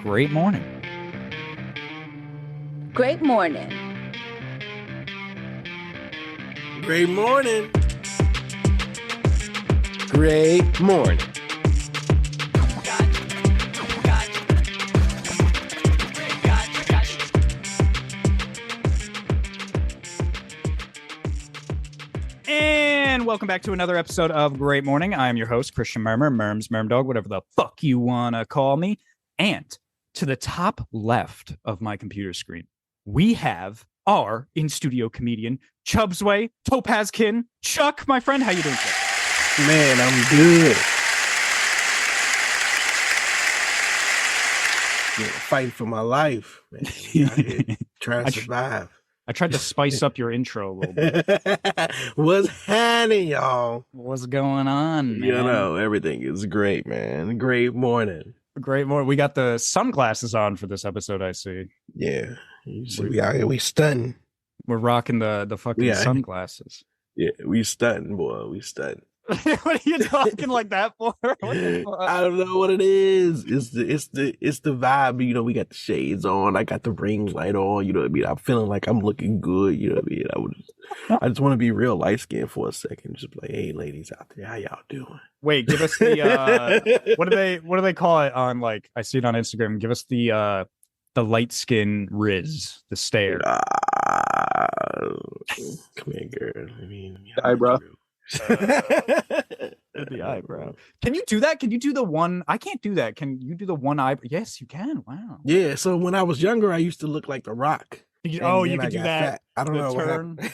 Great morning. Great morning. Great morning. Great morning. And welcome back to another episode of Great Morning. I am your host, Christian Murmur, Murms, Murmdog, whatever the fuck you want to call me. And to the top left of my computer screen, we have our in-studio comedian, Chubsway Topazkin. Chuck, my friend, how you doing today? Man, I'm good. Yeah, fighting for my life, man. Trying to survive. I tried to spice up your intro a little bit. What's happening, y'all? What's going on, man? You know, everything is great, man. Great morning. Great morning. We got the sunglasses on for this episode, I see. Yeah. You see, we out here, we stunting. We're rocking the fucking sunglasses. Yeah, we stunting, boy. We stunting. What are you talking like that for? I don't know what it is. It's the vibe. You know, we got the shades on. I got the ring light on. You know what I mean? I'm feeling like I'm looking good. You know what I mean? I just want to be real light skinned for a second. Just like, hey, ladies out there, how y'all doing? Wait, give us the what do they call it on, like, I see it on Instagram. Give us the light skin riz, the stare. Come here, girl. I mean, eyebrow. The eyebrow. Can you do that? Can you do the one? I can't do that. Can you do the one eyebrow? Yes, you can. Wow. Yeah. So when I was younger, I used to look like The Rock. You could do that. Fat. I don't know turn. What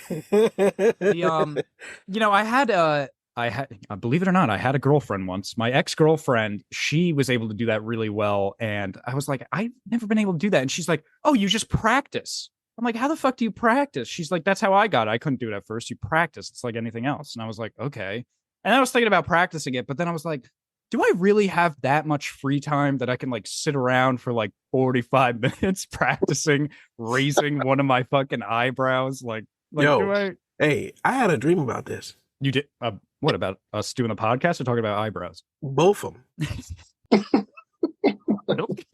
happened. I believe it or not, I had a girlfriend once. My ex-girlfriend, she was able to do that really well. And I was like, I've never been able to do that. And she's like, oh, you just practice. I'm like, how the fuck do you practice? She's like, that's how I got it. I couldn't do it at first. You practice. It's like anything else. And I was like, okay. And I was thinking about practicing it, but then I was like, do I really have that much free time that I can like sit around for like 45 minutes practicing raising one of my fucking eyebrows? Like yo, hey, I had a dream about this. You did? What about us doing a podcast or talking about eyebrows? Both of them.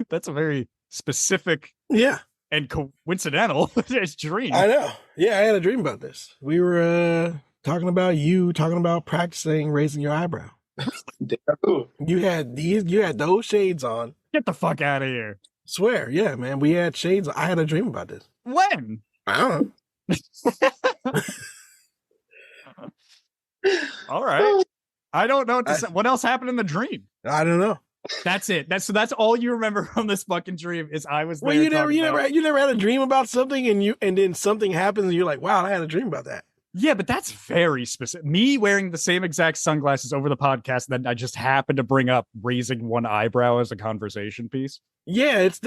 That's a very specific. Yeah. And coincidental dream. I know. Yeah, I had a dream about this. We were talking about practicing raising your eyebrow. You had those shades on. Get the fuck out of here. Swear, yeah, man. We had shades. I had a dream about this. When? I don't know. All right. I don't know what to say. What else happened in the dream? I don't know. That's it. That's all you remember from this fucking dream is I was there. Well, you never had a dream about something and then something happens and you're like, wow, I had a dream about that. Yeah, but that's very specific. Me wearing the same exact sunglasses over the podcast, then I just happened to bring up raising one eyebrow as a conversation piece. Yeah, it's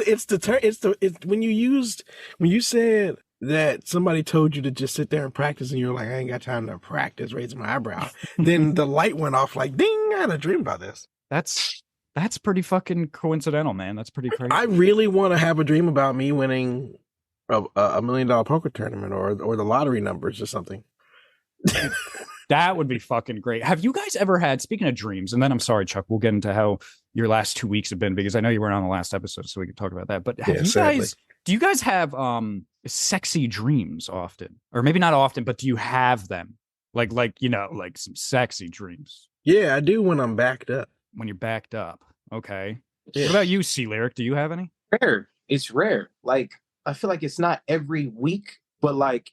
when you said that somebody told you to just sit there and practice and you're like, I ain't got time to practice raising my eyebrow. Then the light went off like, ding, I had a dream about this. That's pretty fucking coincidental, man. That's pretty crazy. I really want to have a dream about me winning a $1 million poker tournament or the lottery numbers or something. That would be fucking great. Have you guys ever had, speaking of dreams, and then I'm sorry, Chuck, we'll get into how your last 2 weeks have been because I know you weren't on the last episode, so we can talk about that. But do you guys have sexy dreams often? Or maybe not often, but do you have them? Like some sexy dreams? Yeah, I do when I'm backed up. When you're backed up. Okay. Yeah. What about you, Lyrik? Do you have any? Rare. It's rare. Like, I feel like it's not every week, but like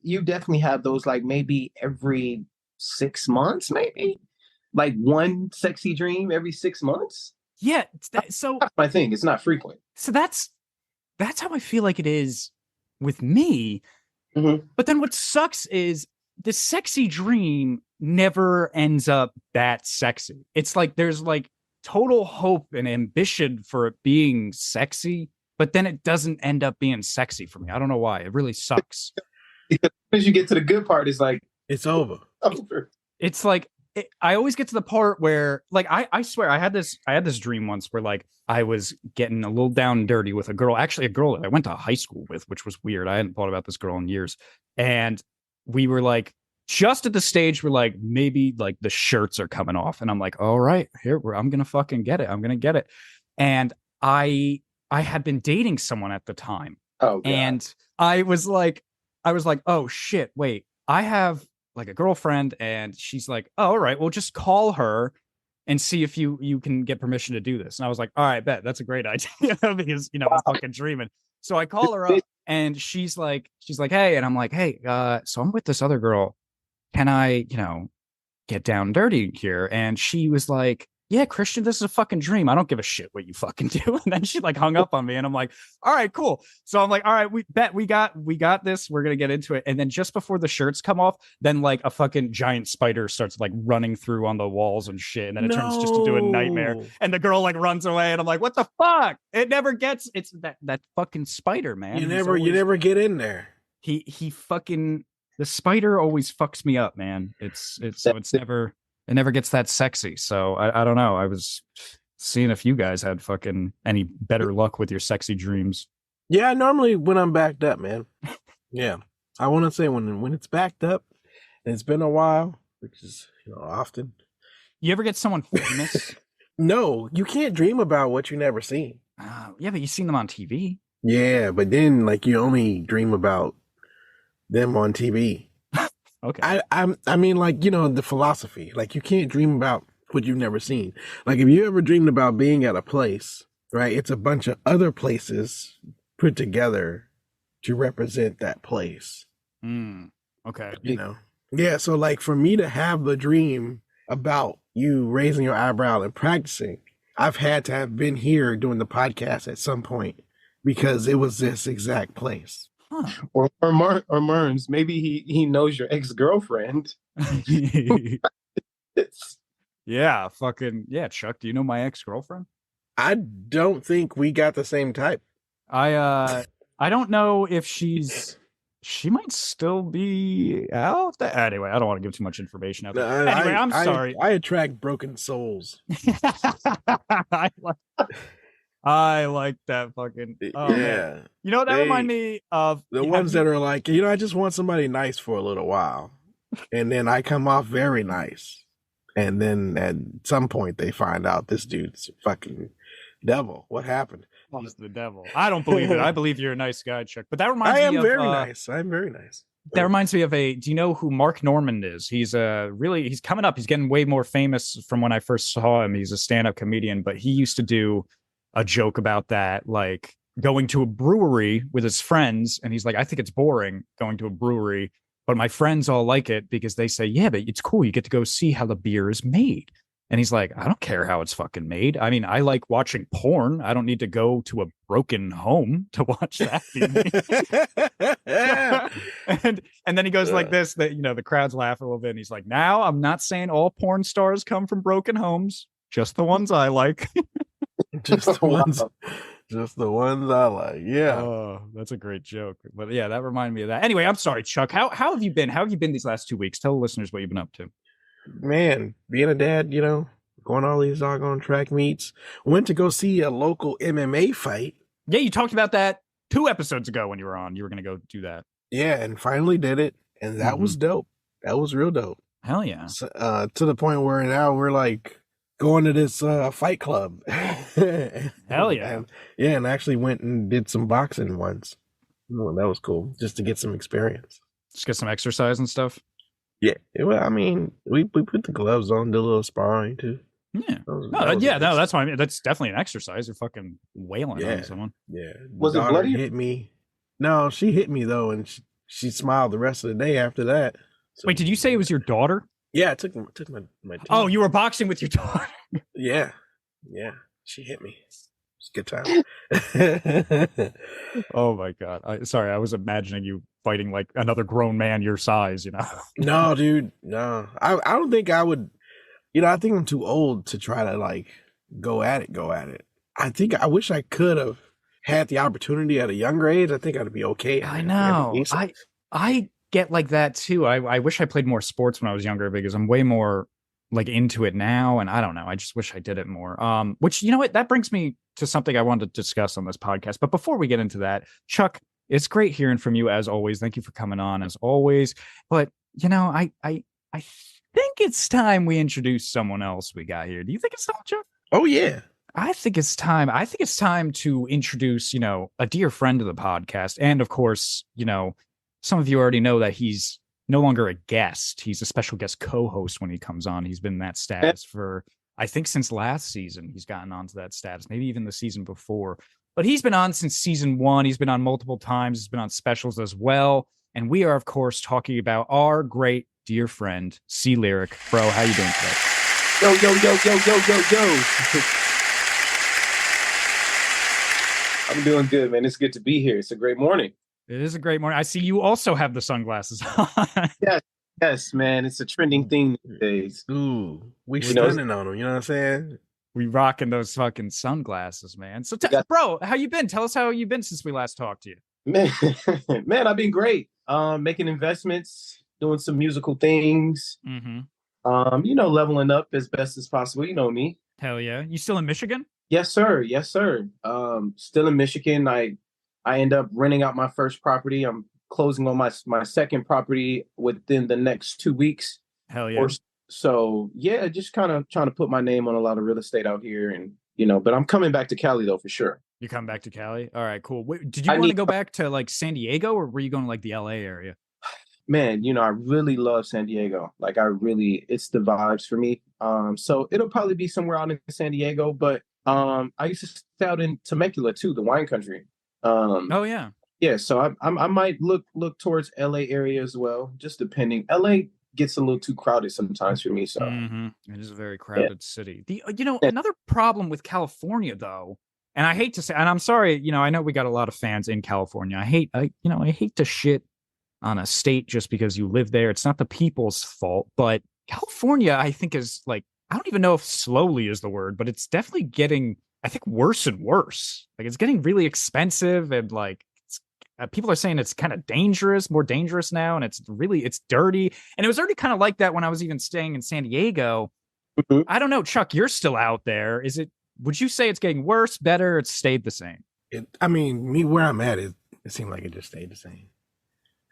you definitely have those like maybe every 6 months, maybe like one sexy dream every 6 months. Yeah. So that's my thing. It's not frequent. So that's how I feel like it is with me. Mm-hmm. But then what sucks is the sexy dream never ends up that sexy. It's like there's like total hope and ambition for it being sexy, but then it doesn't end up being sexy for me. I don't know why. It really sucks. As you get to the good part, it's like it's over. It's like I always get to the part where, like, I swear I had this dream once where like I was getting a little down and dirty with a girl, actually a girl that I went to high school with, which was weird. I hadn't thought about this girl in years, and we were like just at the stage where like maybe like the shirts are coming off, and I'm like, all right, here I'm gonna fucking get it. I'm gonna get it, and I I had been dating someone at the time. Oh, God. And I was like, oh shit, wait, I have like a girlfriend, and she's like, oh, all right, well, just call her and see if you can get permission to do this. And I was like, all right, bet, that's a great idea because I'm fucking dreaming. So I call her up, and she's like, hey, and I'm like, hey, so I'm with this other girl. Can I, get down dirty here? And she was like, yeah, Christian, this is a fucking dream. I don't give a shit what you fucking do. And then she like hung up on me, and I'm like, all right, cool. So I'm like, all right, we got this. We're going to get into it. And then just before the shirts come off, then like a fucking giant spider starts like running through on the walls and shit. And then it turns just into a nightmare. And the girl like runs away, and I'm like, what the fuck? It never gets, it's that fucking spider, man. You never get in there. He fucking, the spider always fucks me up, man. It never gets that sexy. So I don't know. I was seeing if you guys had fucking any better luck with your sexy dreams. Yeah, normally when I'm backed up, man. Yeah. I want to say when it's backed up and it's been a while, which is, often. You ever get someone famous? No, you can't dream about what you never seen. Yeah, but you've seen them on TV. Yeah, but then like you only dream about them on TV. Okay. I mean, like, the philosophy, like you can't dream about what you've never seen. Like if you ever dreamed about being at a place, right? It's a bunch of other places put together to represent that place. Okay. Yeah. So like for me to have the dream about you raising your eyebrow and practicing, I've had to have been here doing the podcast at some point because it was this exact place. Huh. Or Murms, maybe he knows your ex-girlfriend. Yeah, Chuck, do you know my ex-girlfriend? I don't think we got the same type. I don't know if she might still be out there. Anyway, I don't want to give too much information out there. Anyway, I'm sorry. I attract broken souls. I like that fucking. Oh, yeah. Man. That remind me of the ones that are like, I just want somebody nice for a little while. And then I come off very nice. And then at some point they find out this dude's a fucking devil. What happened? He's the devil. I don't believe it. I believe you're a nice guy, Chuck. But that reminds me of... nice. I'm very nice. That reminds me of do you know who Mark Normand is? He's he's coming up. He's getting way more famous from when I first saw him. He's a stand-up comedian, but he used to do a joke about that, like going to a brewery with his friends. And he's like, I think it's boring going to a brewery, but my friends all like it because they say, yeah, but it's cool. You get to go see how the beer is made. And he's like, I don't care how it's fucking made. I mean, I like watching porn. I don't need to go to a broken home to watch that. and then he goes like this, that, the crowds laugh a little bit. And he's like, now I'm not saying all porn stars come from broken homes, just the ones I like. Just the ones I like. Yeah. Oh, that's a great joke. But yeah, that reminded me of that. Anyway, I'm sorry, Chuck. How have you been? How have you been these last 2 weeks? Tell the listeners what you've been up to. Man, being a dad, going all these doggone track meets. Went to go see a local MMA fight. Yeah, you talked about that 2 episodes ago when you were on. You were going to go do that. Yeah, and finally did it. And that was dope. That was real dope. Hell yeah. So, to the point where now we're like going to this fight club. Hell yeah. And actually went and did some boxing once. Oh, that was cool. Just to get some experience. Just get some exercise and stuff. Yeah. Well, I mean, we put the gloves on, did a little sparring too. Yeah. That's why that's definitely an exercise. You're fucking wailing on someone. Yeah. Was it bloody? Hit me. No, she hit me though, and she smiled the rest of the day after that. So, wait, did you say it was your daughter? Yeah, I took my team. Oh, you were boxing with your daughter. Yeah. She hit me. It's a good time. Oh my God. I was imagining you fighting like another grown man your size, No, dude. No. I don't think I would, I think I'm too old to try to like go at it. I wish I could have had the opportunity at a younger age. I think I'd be okay. I know. I get like that too. I wish I played more sports when I was younger because I'm way more like into it now. And I don't know. I just wish I did it more. Which, you know what? That brings me to something I wanted to discuss on this podcast. But before we get into that, Chuck, it's great hearing from you as always. Thank you for coming on as always. But, I think it's time we introduce someone else we got here. Do you think it's time, Chuck? Oh, yeah. I think it's time. I think it's time to introduce, a dear friend of the podcast. And of course, some of you already know that he's no longer a guest. He's a special guest co-host when he comes on. He's been in that status for, I think, since last season. He's gotten onto that status, maybe even the season before. But he's been on since season 1. He's been on multiple times. He's been on specials as well. And we are, of course, talking about our great dear friend, Lyrik. Bro, how you doing today? Yo, yo, yo, yo, yo, yo, yo. I'm doing good, man. It's good to be here. It's a great morning. It is a great morning. I see you also have the sunglasses on. Yes, man. It's a trending thing these days. Ooh, we stunning on them. You know what I'm saying? We rocking those fucking sunglasses, man. So, bro, how you been? Tell us how you been since we last talked to you. Man, I've been great. Making investments, doing some musical things. Mm-hmm. Leveling up as best as possible. You know me. Hell yeah. You still in Michigan? Yes, sir. Yes, sir. Still in Michigan. I end up renting out my first property. I'm closing on my second property within the next 2 weeks. Hell yeah. So yeah, just kind of trying to put my name on a lot of real estate out here, and but I'm coming back to Cali though for sure. You come back to Cali? All right, cool. Wait, did you want to go back to like San Diego, or were you going to like the LA area? Man, I really love San Diego. Like it's the vibes for me. So it'll probably be somewhere out in San Diego, but I used to stay out in Temecula too, the wine country. Oh yeah. Yeah, so I might look towards LA area as well, just depending. LA gets a little too crowded sometimes for me. So It is a very crowded city. Another problem with California though, and I hate to say, and I'm sorry, I know we got a lot of fans in California. I hate to shit on a state just because you live there. It's not the people's fault, but California, I think, is like, I don't even know if slowly is the word, but it's definitely getting, I think, worse and worse. Like, it's getting really expensive, and like people are saying it's kind of dangerous, more dangerous now, and it's dirty. And it was already kind of like that when I was even staying in San Diego. Mm-hmm. I don't know, Chuck, you're still out there. Would you say it's getting worse, better, it's stayed the same? Where I'm at, it seemed like it just stayed the same.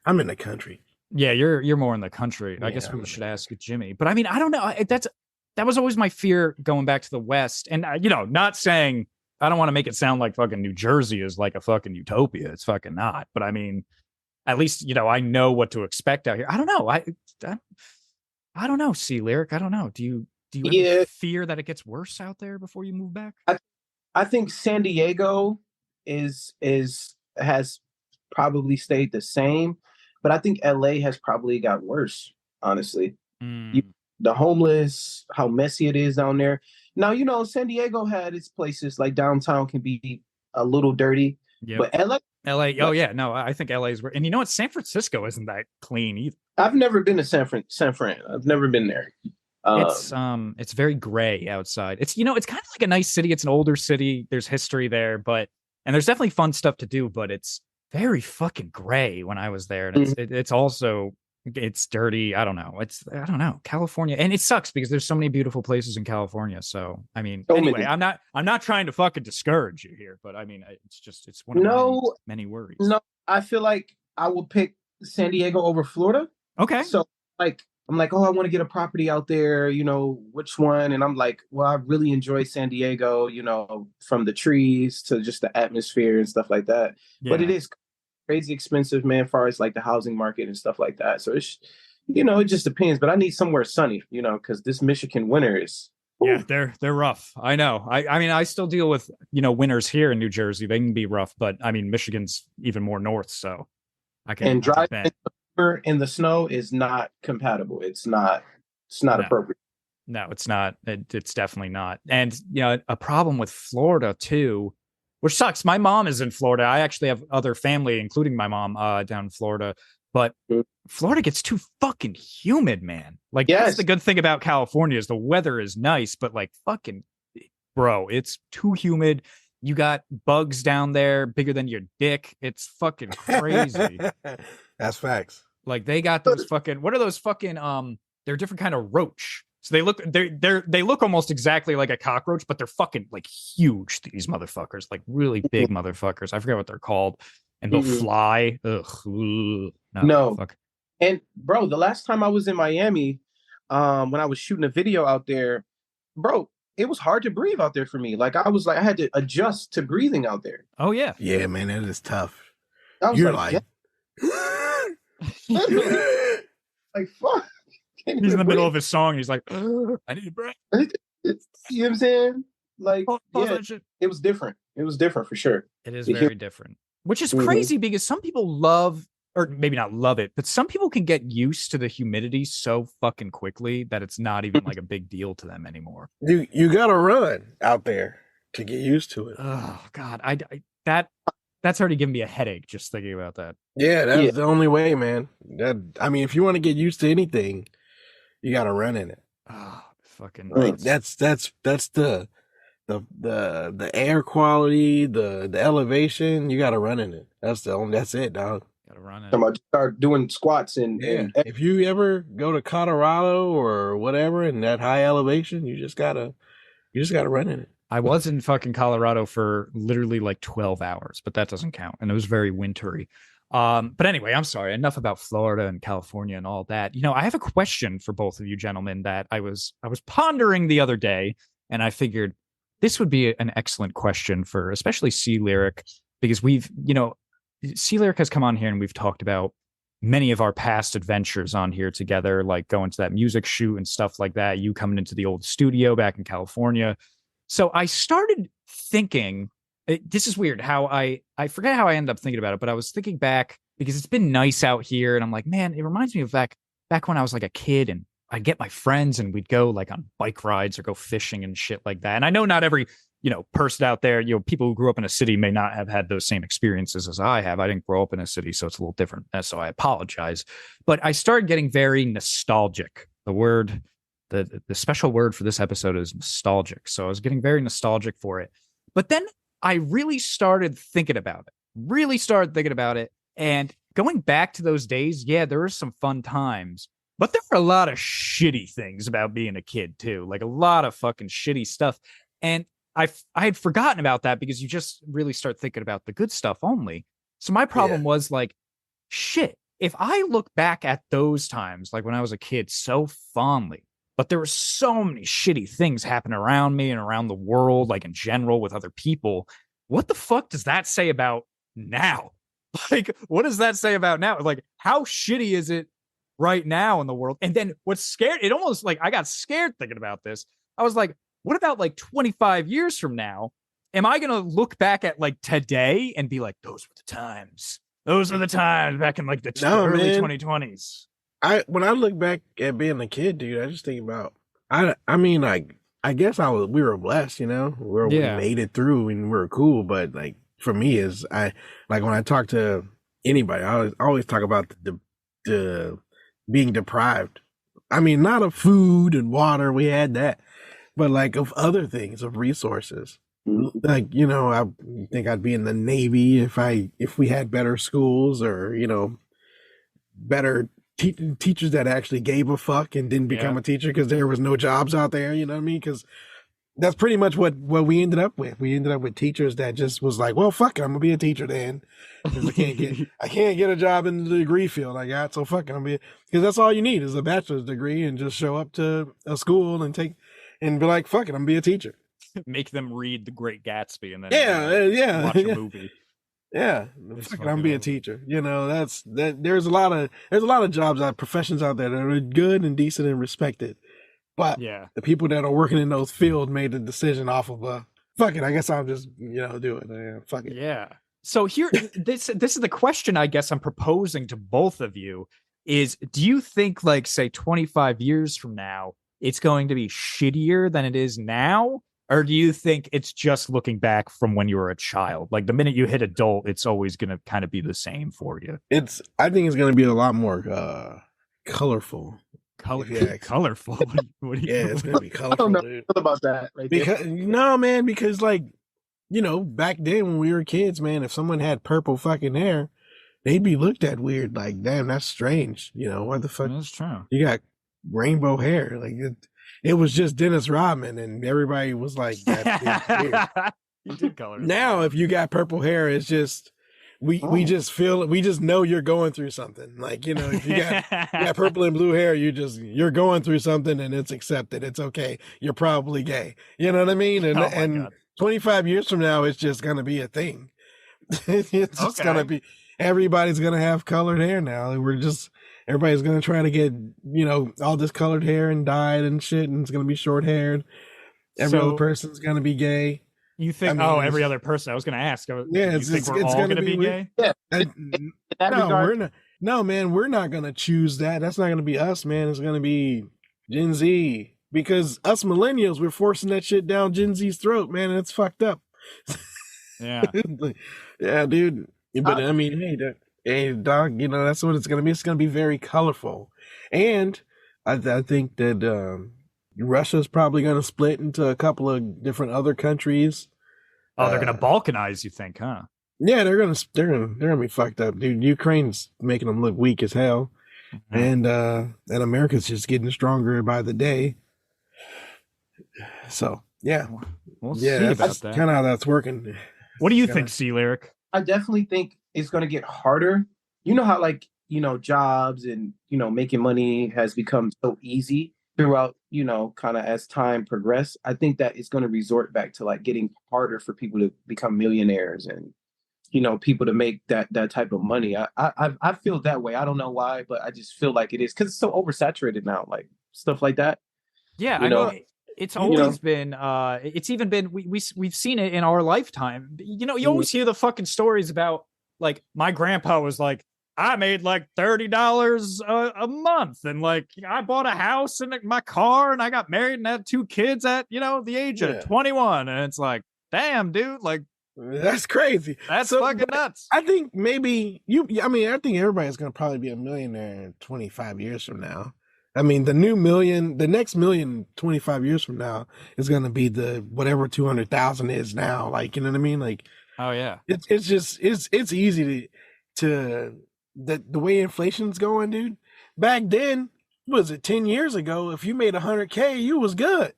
I'm in the country. Yeah, you're more in the country. I guess we should ask Jimmy. But I don't know. That was always my fear going back to the West. And not saying, I don't want to make it sound like fucking New Jersey is like a fucking utopia. It's fucking not. But at least I know what to expect out here. I don't know. I don't know. Lyrik, I don't know. Do you ever fear that it gets worse out there before you move back? I think San Diego has probably stayed the same, but I think LA has probably got worse, honestly. The homeless, how messy it is down there. Now, San Diego had its places, like downtown can be a little dirty, but LA, oh yeah, no, I think LA is where, and San Francisco isn't that clean either. I've never been to San Fran. I've never been there. It's very gray outside. It's it's kind of like a nice city. It's an older city. There's history there, and there's definitely fun stuff to do, but it's very fucking gray when I was there. And it's also, it's dirty. I don't know. California. And it sucks because there's so many beautiful places in California. So, anyway, I'm not trying to fucking discourage you here, but it's one of many worries. No, I feel like I will pick San Diego over Florida. Okay. So I'm like, oh, I want to get a property out there, which one? And I'm like, well, I really enjoy San Diego, from the trees to just the atmosphere and stuff like that. Yeah. But it is crazy expensive, man, as far as like the housing market and stuff like that. So it's, it just depends. But I need somewhere sunny, because this Michigan winter is. Yeah, they're rough. I know. I still deal with, winters here in New Jersey. They can be rough, but Michigan's even more north. So I can. And driving in the snow is not compatible. It's not appropriate. No, it's not. It's definitely not. And a problem with Florida too, which sucks. My mom is in Florida. I actually have other family, including my mom, down in Florida. But Florida gets too fucking humid, man. Like, that's the good thing about California is the weather is nice, but like fucking, bro, it's too humid. You got bugs down there bigger than your dick. It's fucking crazy. That's facts. Like, they got those fucking, what are those fucking, they're different kind of roach. So they look almost exactly like a cockroach, but they're fucking like huge, these motherfuckers, like really big motherfuckers. I forget what they're called. And they'll fly. Ugh. No. Fuck. And bro, the last time I was in Miami, when I was shooting a video out there, bro, it was hard to breathe out there for me. Like I was like I had to adjust to breathing out there. Oh yeah. Yeah, man, that is tough. I was You're like, like, like fuck. He's in the middle of his song. He's like, I need a break. You know what I'm saying? Like, Pause yeah, that shit. it was different. It was different for sure. It is The very different, which is Mhm. crazy because some people love, or maybe not love it, but some people can get used to the humidity so fucking quickly that it's not even like a big deal to them anymore. you gotta run out there to get used to it. Oh God, that's already given me a headache just thinking about that. Yeah, that's Yeah. the only way, man. I mean, if you want to get used to anything, you gotta run in it. Oh, fucking. Right. That's the air quality, the elevation. You gotta run in it. That's it, dog. Gotta run it. Somebody start doing squats and, Yeah. and If you ever go to Colorado or whatever in that high elevation, you just gotta run in it. I was in fucking Colorado for literally like 12 hours, but that doesn't count. And it was very wintry. But anyway, I'm sorry. Enough about Florida and California and all that. You know, I have a question for both of you gentlemen that I was pondering the other day, and I figured this would be an excellent question for especially C Lyrik, because we've, you know, C Lyrik has come on here and we've talked about many of our past adventures on here together, like going to that music shoot and stuff like that. You coming into the old studio back in California. So I started thinking, this is weird how I forget how I ended up thinking about it, but I was thinking back because it's been nice out here. And I'm like, man, it reminds me of back when I was like a kid and I'd get my friends and we'd go like on bike rides or go fishing and shit like that. And I know not every, you know, person out there, you know, people who grew up in a city may not have had those same experiences as I have. I didn't grow up in a city, so it's a little different. So I apologize. But I started getting very nostalgic. The special word for this episode is nostalgic. So I was getting very nostalgic for it. But then I really started thinking about it. And going back to those days, yeah, there were some fun times. But there were a lot of shitty things about being a kid, too. Like a lot of fucking shitty stuff. And I had forgotten about that because you just really start thinking about the good stuff only. So my problem was like, shit, if I look back at those times, like when I was a kid so fondly, but there were so many shitty things happening around me and around the world, like in general with other people. What the fuck does that say about now? Like, what does that say about now? Like, how shitty is it right now in the world? And then what's scared, it almost like I got scared thinking about this. I was like, what about like 25 years from now? Am I going to look back at like today and be like, those were the times. Those were the times back in like the early 2020s. When I look back at being a kid, dude, I just think about, I mean, like, I guess we were blessed, you know, we made it through and we were cool. But like, for me is like when I talk to anybody, I always talk about the being deprived. I mean, not of food and water, we had that, but like of other things, of resources. Like, you know, I think I'd be in the Navy if we had better schools or, you know, better teachers that actually gave a fuck and didn't become a teacher because there was no jobs out there, you know what I mean? Because that's pretty much what we ended up with. We ended up with teachers that just was like, well, fuck it, I'm gonna be a teacher then. Because I can't get a job in the degree field I got, so fuck it, because that's all you need is a bachelor's degree and just show up to a school and be like, fuck it, I'm gonna be a teacher. Make them read The Great Gatsby and then watch a movie. Yeah, fuck it, I'm be a teacher. You know, there's a lot of jobs professions out there that are good and decent and respected. But the people that are working in those fields made the decision off of fuck it, I guess I'll just, you know, do it. Fuck it. Yeah. So here, this is the question I guess I'm proposing to both of you is, do you think like, say 25 years from now, it's going to be shittier than it is now? Or do you think it's just looking back from when you were a child? Like the minute you hit adult, it's always going to kind of be the same for you. I think it's going to be a lot more colorful. Colorful. What do you it's going to be colorful. I don't know dude. about that. Right Because like, you know, back then when we were kids, man, if someone had purple fucking hair, they'd be looked at weird. Like, damn, that's strange. You know, what the fuck? That's true. You got rainbow hair. Like, it was just Dennis Rodman, and everybody was like, that's weird. You did color. Now, if you got purple hair, it's just, we just feel, we just know you're going through something. Like, you know, if you got purple and blue hair, you're going through something, and it's accepted. It's okay. You're probably gay. You know what I mean? And God. 25 years from now, it's just gonna be a thing. It's just gonna be, everybody's gonna have colored hair now. Everybody's gonna try to get, you know, all this colored hair and dyed and shit, and it's gonna be short haired. Every other person's gonna be gay. You think? I mean, every other person. I was going to ask. Yeah, you think we're all going to be gay? Yeah. No, we're not. No, man, we're not going to choose that. That's not going to be us, man. It's going to be Gen Z, because us millennials, we're forcing that shit down Gen Z's throat, man. And it's fucked up. Yeah. Yeah, dude. But I mean, hey, dog. You know, that's what it's going to be. It's going to be very colorful, and I think that. Russia's probably going to split into a couple of different other countries. Oh, they're going to balkanize, you think, huh? Yeah, they're gonna be fucked up, dude. Ukraine's making them look weak as hell, and America's just getting stronger by the day. So yeah, we'll see about that's that. Kind of how that's working. What do you think, C Lyrik? I definitely think it's going to get harder. You know how, like, you know, jobs and, you know, making money has become so easy throughout, you know, kind of as time progressed. I think that it's going to resort back to like getting harder for people to become millionaires and, you know, people to make that type of money. I feel that way. I don't know why, but I just feel like it is because it's so oversaturated now, like stuff like that. Yeah, you know, it's always been. It's even been. We've seen it in our lifetime. You know, you always hear the fucking stories about, like, my grandpa was like, I made like $30 a month, and like I bought a house and my car, and I got married and had 2 kids at, you know, the age of 21, and it's like, damn, dude, like that's crazy. That's fucking nuts. I think maybe I think everybody's gonna probably be a millionaire in 25 years from now. I mean, the next million 25 years from now is gonna be the whatever 200,000 is now. Like, you know what I mean? Like, oh yeah, it's just it's easy to the way inflation's going, dude. Back then, was it 10 years ago? If you made 100K, you was good.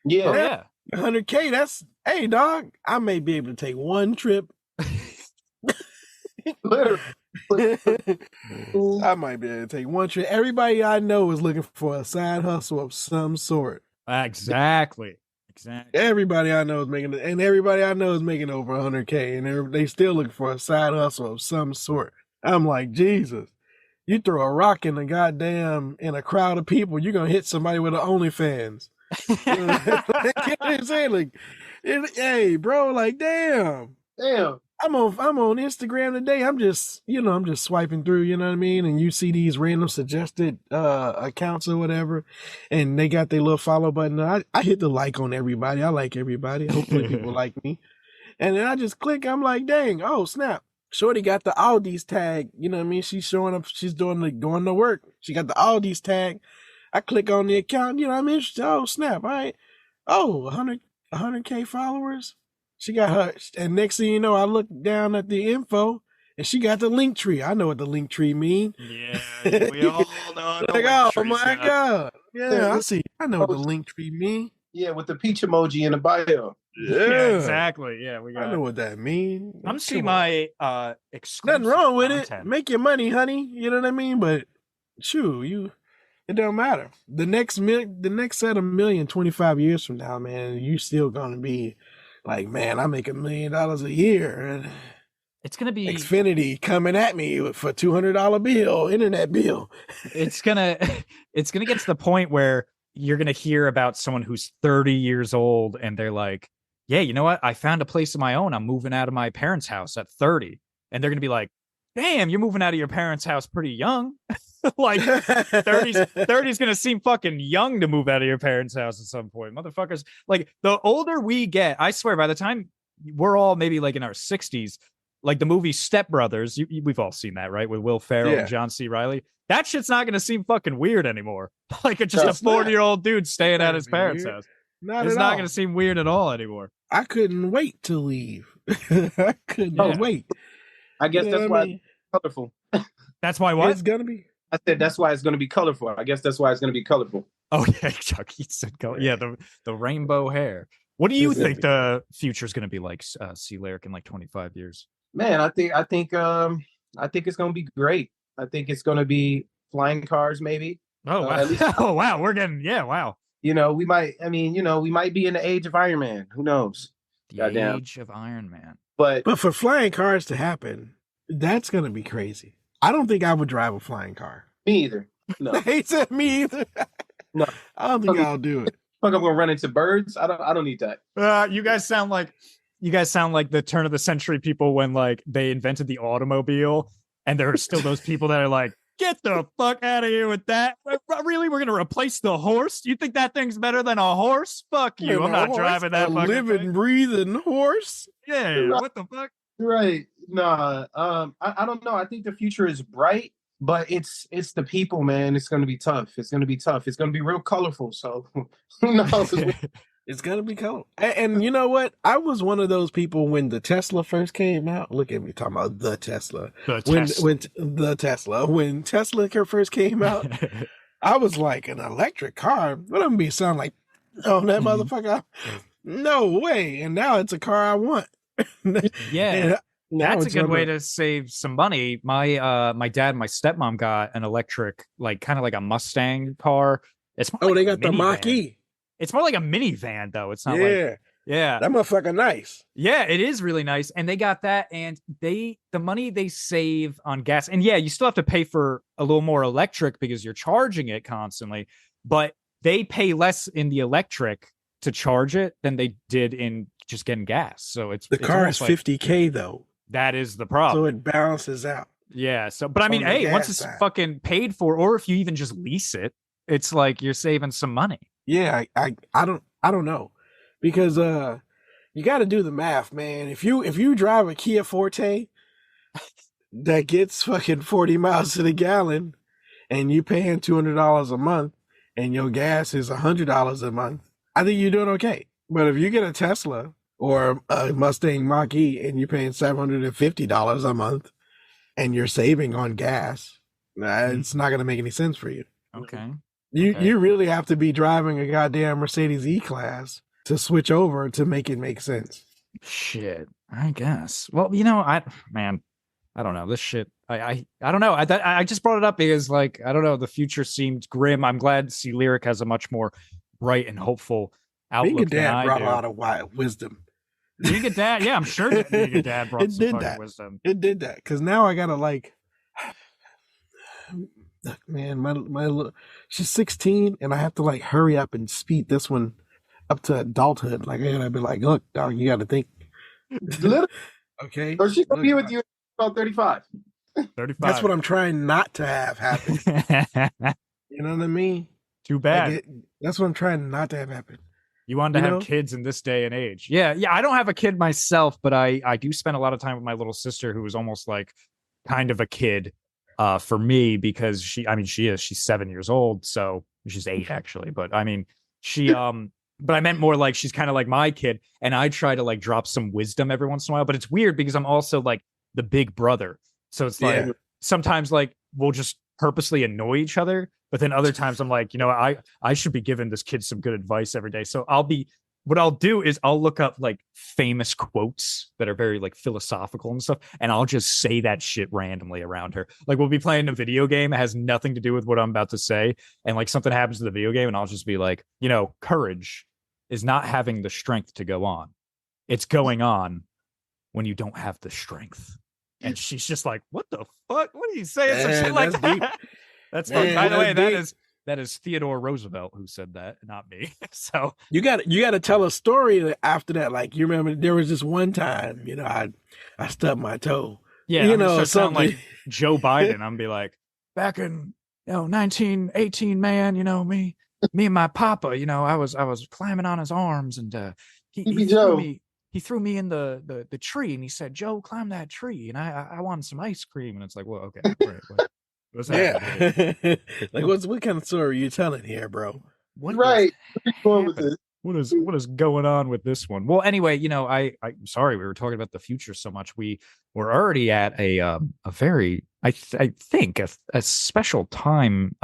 Yeah, yeah. 100K, that's, hey, dog, I may be able to take one trip. I might be able to take one trip. Everybody I know is looking for a side hustle of some sort. Exactly. Everybody I know is making it, and everybody I know is making over 100K, and they still looking for a side hustle of some sort. I'm like, Jesus, you throw a rock in a crowd of people, you're gonna hit somebody with an OnlyFans. You know what I'm saying? Like, hey, bro, like, damn. I'm on Instagram today. I'm just swiping through, you know what I mean? And you see these random suggested accounts or whatever, and they got their little follow button. I hit the like on everybody. I like everybody. Hopefully people like me. And then I just click. I'm like, dang, oh snap. Shorty got the Aldi's tag. You know what I mean? She's showing up. She's going to work. She got the Aldi's tag. I click on the account. You know what I mean? Oh snap! All right. Oh, 100K followers. She got her, and next thing you know, I look down at the info, and she got the link tree. I know what the link tree mean. Yeah, we all know. Like, oh my god! Yeah, I know what the link tree mean. Yeah, with the peach emoji in the bio. Yeah, exactly. Yeah, I know what that mean. I'm seeing my exclusive nothing wrong with content. it. Make your money, honey. You know what I mean? But it don't matter. The next set of million 25 years from now, man, you still gonna be like, man, I make $1 million a year, and it's gonna be Xfinity coming at me for $200 bill, internet bill. It's gonna get to the point where you're gonna hear about someone who's 30 years old, and they're like, yeah, you know what? I found a place of my own. I'm moving out of my parents' house at 30. And they're going to be like, damn, you're moving out of your parents' house pretty young. Like 30's going to seem fucking young to move out of your parents' house at some point. Motherfuckers, like, the older we get, I swear, by the time we're all maybe like in our 60s, like the movie Step Brothers, we've all seen that, right? With Will Ferrell and John C. Reilly. That shit's not going to seem fucking weird anymore. Like, it's just a 40-year-old dude staying at his parents' house. It's not going to seem weird at all anymore. I couldn't wait to leave. I couldn't wait. I guess that's why it's colorful. That's why what? It's going to be. I said that's why it's going to be colorful. I guess that's why it's going to be colorful. Oh, yeah, Chucky said color. Yeah, the rainbow hair. What do you think the future is going to be like, C Lyrik, in like 25 years? Man, I think it's gonna be great. I think it's gonna be flying cars, maybe. Oh wow! At least Oh wow! We're getting wow. we might. I mean, we might be in the age of Iron Man. Who knows? The Goddamn. age of Iron Man. But But for flying cars to happen, that's gonna be crazy. I don't think I would drive a flying car. me either. No, He said me either. no. I don't think I'll do it. Fuck, I'm gonna run into birds. I don't need that. You guys sound like the turn of the century people when like they invented the automobile, and there are still those people that are like, "Get the fuck out of here with that! Really, we're gonna replace the horse? You think that thing's better than a horse? Fuck you! I'm not driving that fucking living, thing. breathing horse. Yeah, what the fuck? Right. Nah. I don't know. I think the future is bright, but it's the people, man. It's gonna be tough. It's gonna be tough. It's gonna be real colorful. So who knows? It's gonna be cool. And you know what? I was one of those people when the Tesla first came out. Look at me talking about the Tesla. When Tesla first came out, I was like, an electric car. What am I sound like? Oh, that motherfucker! No way! And now it's a car I want. Yeah. That's a good way to save some money. My dad and my stepmom got an electric, like kind of like a Mustang car. It's more like they got the Mach-E. It's more like a minivan though. It's not that motherfucker nice. Yeah, it is really nice. And they got that, and the money they save on gas, and yeah, you still have to pay for a little more electric because you're charging it constantly, but they pay less in the electric to charge it than they did in just getting gas. So it's car is $50K though. That is the problem. So it balances out. Yeah. So, but I mean, hey, once it's fucking paid for, or if you even just lease it, it's like you're saving some money. Yeah, I don't know, because you got to do the math, man. If you drive a Kia Forte that gets fucking 40 miles to the gallon, and you paying $200 a month, and your gas is $100 a month, I think you're doing okay. But if you get a Tesla or a Mustang Mach-E and you're paying $750 a month, and you're saving on gas, it's not going to make any sense for you. Okay. You really have to be driving a goddamn Mercedes E-Class to switch over to make it make sense. Shit, I guess. Well, I don't know this shit. I don't know. I just brought it up because, like, I don't know. The future seemed grim. I'm glad to see Lyrik has a much more bright and hopeful outlook. Being a dad brought a lot of wisdom. Being a dad, yeah, I'm sure that being a dad brought some fucking wisdom. It did that, because now I gotta like. Man, my she's 16, and I have to like hurry up and speed this one up to adulthood. Like I gotta be like, look, dog, you gotta think. Okay. Or she's gonna be with you about 35. 35. That's what I'm trying not to have happen. You know what I mean? Too bad. That's what I'm trying not to have happen. You wanted to have kids in this day and age. Yeah. I don't have a kid myself, but I do spend a lot of time with my little sister, who is almost like kind of a kid. For me, because she's 7 years old, so she's 8 actually, but I mean but I meant more like she's kind of like my kid, and I try to like drop some wisdom every once in a while, but it's weird because I'm also like the big brother, so it's like sometimes like we'll just purposely annoy each other, but then other times I'm like, I should be giving this kid some good advice every day, so what I'll do is I'll look up like famous quotes that are very like philosophical and stuff, and I'll just say that shit randomly around her. Like we'll be playing a video game, it has nothing to do with what I'm about to say, and like something happens to the video game, and I'll just be like, courage is not having the strength to go on. It's going on when you don't have the strength. And she's just like, what the fuck? What are you saying? Some shit like that. That's fun. By the way, that is Theodore Roosevelt who said that, not me. So you got to tell a story after that. Like, you remember there was this one time, I stubbed my toe. Yeah, sound like Joe Biden. I'm be like, back in 1918, man. Me and my papa. I was climbing on his arms, and he threw me in the tree, and he said, "Joe, climb that tree," and I wanted some ice cream, and it's like, well, okay, right, what's happening? Like what kind of story are you telling here, bro? What is going on with this one? Well, anyway, I'm sorry we were talking about the future so much. We were already at a very, I think a special time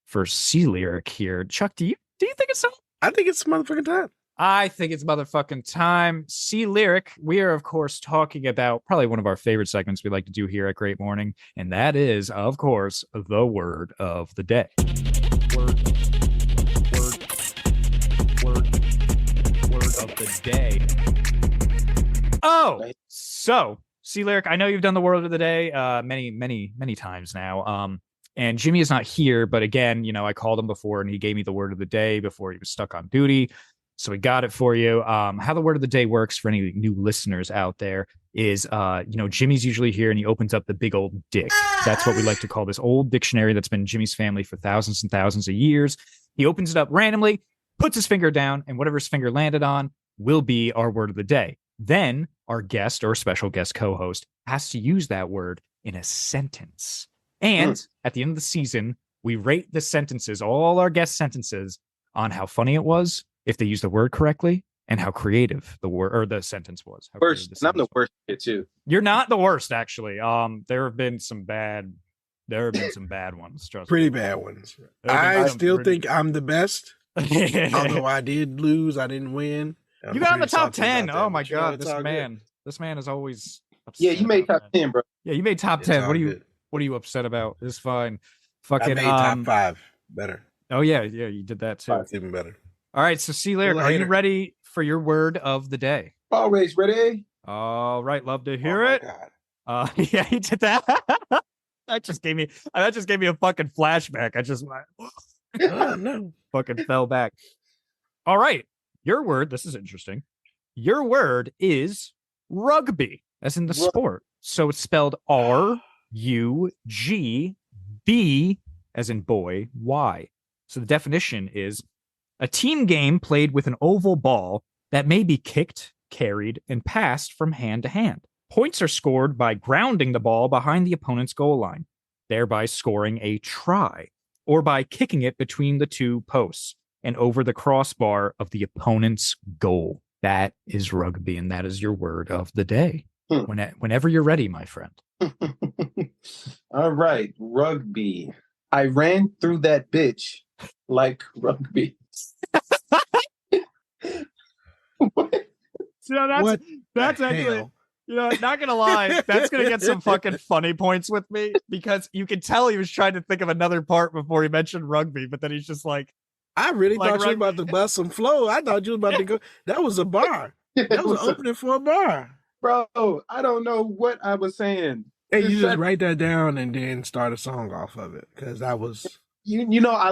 for C Lyrik here. Chuck, do you think it's so? I think it's a motherfucking time. I think it's motherfucking time. See, Lyrik, we are, of course, talking about probably one of our favorite segments we like to do here at Great Morning, and that is, of course, the word of the day. Word of the day. Oh, so, see, Lyrik, I know you've done the word of the day many times now. And Jimmy is not here, but again, I called him before and he gave me the word of the day before he was stuck on duty. So we got it for you. How the word of the day works for any new listeners out there is, Jimmy's usually here and he opens up the big old dick. That's what we like to call this old dictionary that's been Jimmy's family for thousands and thousands of years. He opens it up randomly, puts his finger down, and whatever his finger landed on will be our word of the day. Then our guest or special guest co-host has to use that word in a sentence. And at the end of the season, we rate the sentences, all our guest sentences, on how funny it was, if they used the word correctly, and how creative the word or the sentence was. Worst, and I'm the worst at it too. You're not the worst, actually. There have been some bad ones. Trust Pretty me. bad ones. I still think I'm the best. Although I did lose, I didn't win. You got on the top 10. Oh my god, this man is always upset. Yeah, you made top 10, bro. Yeah, you made top 10. What are you upset about? It's fine. Fucking I made top 5 better. Oh yeah, you did that too. It's even better. All right, so see, Lyrik, are you ready for your word of the day? Always ready. All right, love to hear it. God. Yeah, he did that. That just gave me a fucking flashback. I just no. Fucking fell back. All right, your word. This is interesting. Your word is rugby, as in the sport. So it's spelled RUGB, as in boy, Y. So the definition is a team game played with an oval ball that may be kicked, carried, and passed from hand to hand. Points are scored by grounding the ball behind the opponent's goal line, thereby scoring a try, or by kicking it between the two posts and over the crossbar of the opponent's goal. That is rugby, and that is your word of the day. Whenever you're ready, my friend. All right, rugby. I ran through that bitch like rugby. What? So that's actually, not gonna lie, that's gonna get some fucking funny points with me because you can tell he was trying to think of another part before he mentioned rugby, but then he's just like, I really thought you were about to bust some flow. I thought you were about to go. That was a bar. That was an opening for a bar. Bro, I don't know what I was saying. Hey, you just write that down and then start a song off of it because that was. I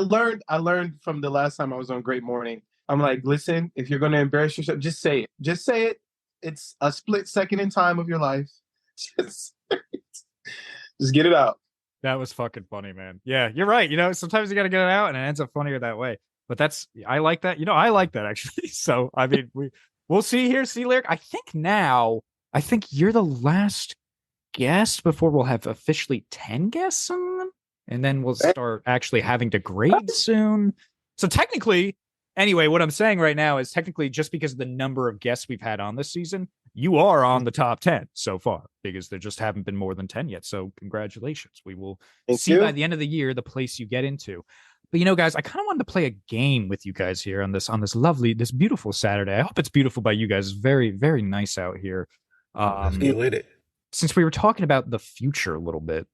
learned from the last time I was on Great Morning. I'm like, listen, if you're going to embarrass yourself, just say it. Just say it. It's a split second in time of your life. Just get it out. That was fucking funny, man. Yeah, you're right. Sometimes you got to get it out and it ends up funnier that way. But I like that. I like that actually. So, I mean, we'll see here. See, Lyrik, I think you're the last guest before we'll have officially 10 guests on. And then we'll start actually having to grade soon. So technically, anyway, what I'm saying right now is technically just because of the number of guests we've had on this season, you are on the top 10 so far because there just haven't been more than 10 yet. So congratulations. We will see by the end of the year the place you get into. But guys, I kind of wanted to play a game with you guys here on this this beautiful Saturday. I hope it's beautiful by you guys. It's very, very nice out here. Let's get with it. Since we were talking about the future a little bit,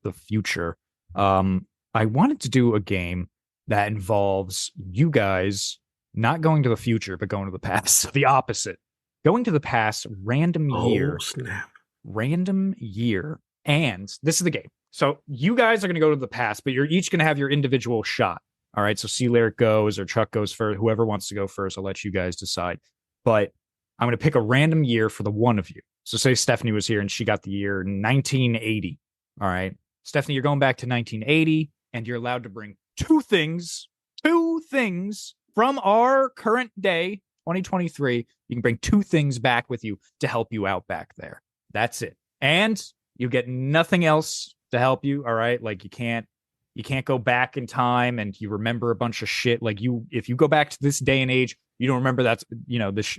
I wanted to do a game that involves you guys not going to the future, but going to the past. So the opposite. Going to the past, random year. Snap. Random year. And this is the game. So you guys are going to go to the past, but you're each going to have your individual shot. All right. So see, Lyrik goes or Chuck goes first. Whoever wants to go first, I'll let you guys decide. But I'm going to pick a random year for the one of you. So say Stephanie was here and she got the year 1980. All right. Stephanie, you're going back to 1980 and you're allowed to bring two things from our current day, 2023. You can bring two things back with you to help you out back there. That's it. And you get nothing else to help you. All right. Like you can't go back in time and you remember a bunch of shit. Like if you go back to this day and age, you don't remember that's,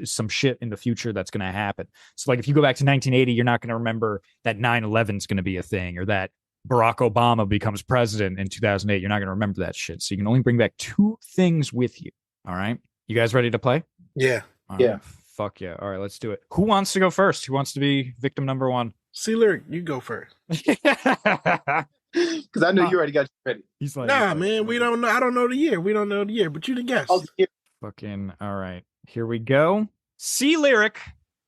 some shit in the future that's going to happen. So like if you go back to 1980, you're not going to remember that 9/11 is going to be a thing or that Barack Obama becomes president in 2008. You're not going to remember that shit. So you can only bring back two things with you. All right. You guys ready to play? Yeah. All Yeah. right, fuck yeah. All right, let's do it. Who wants to go first? Who wants to be victim number one? See, Lyrik, you go first. Because I know you already got you ready. He's like, Nah, man, we don't know. I don't know the year. We don't know the year, but you the guest. Fucking all right. Here we go. See, Lyrik,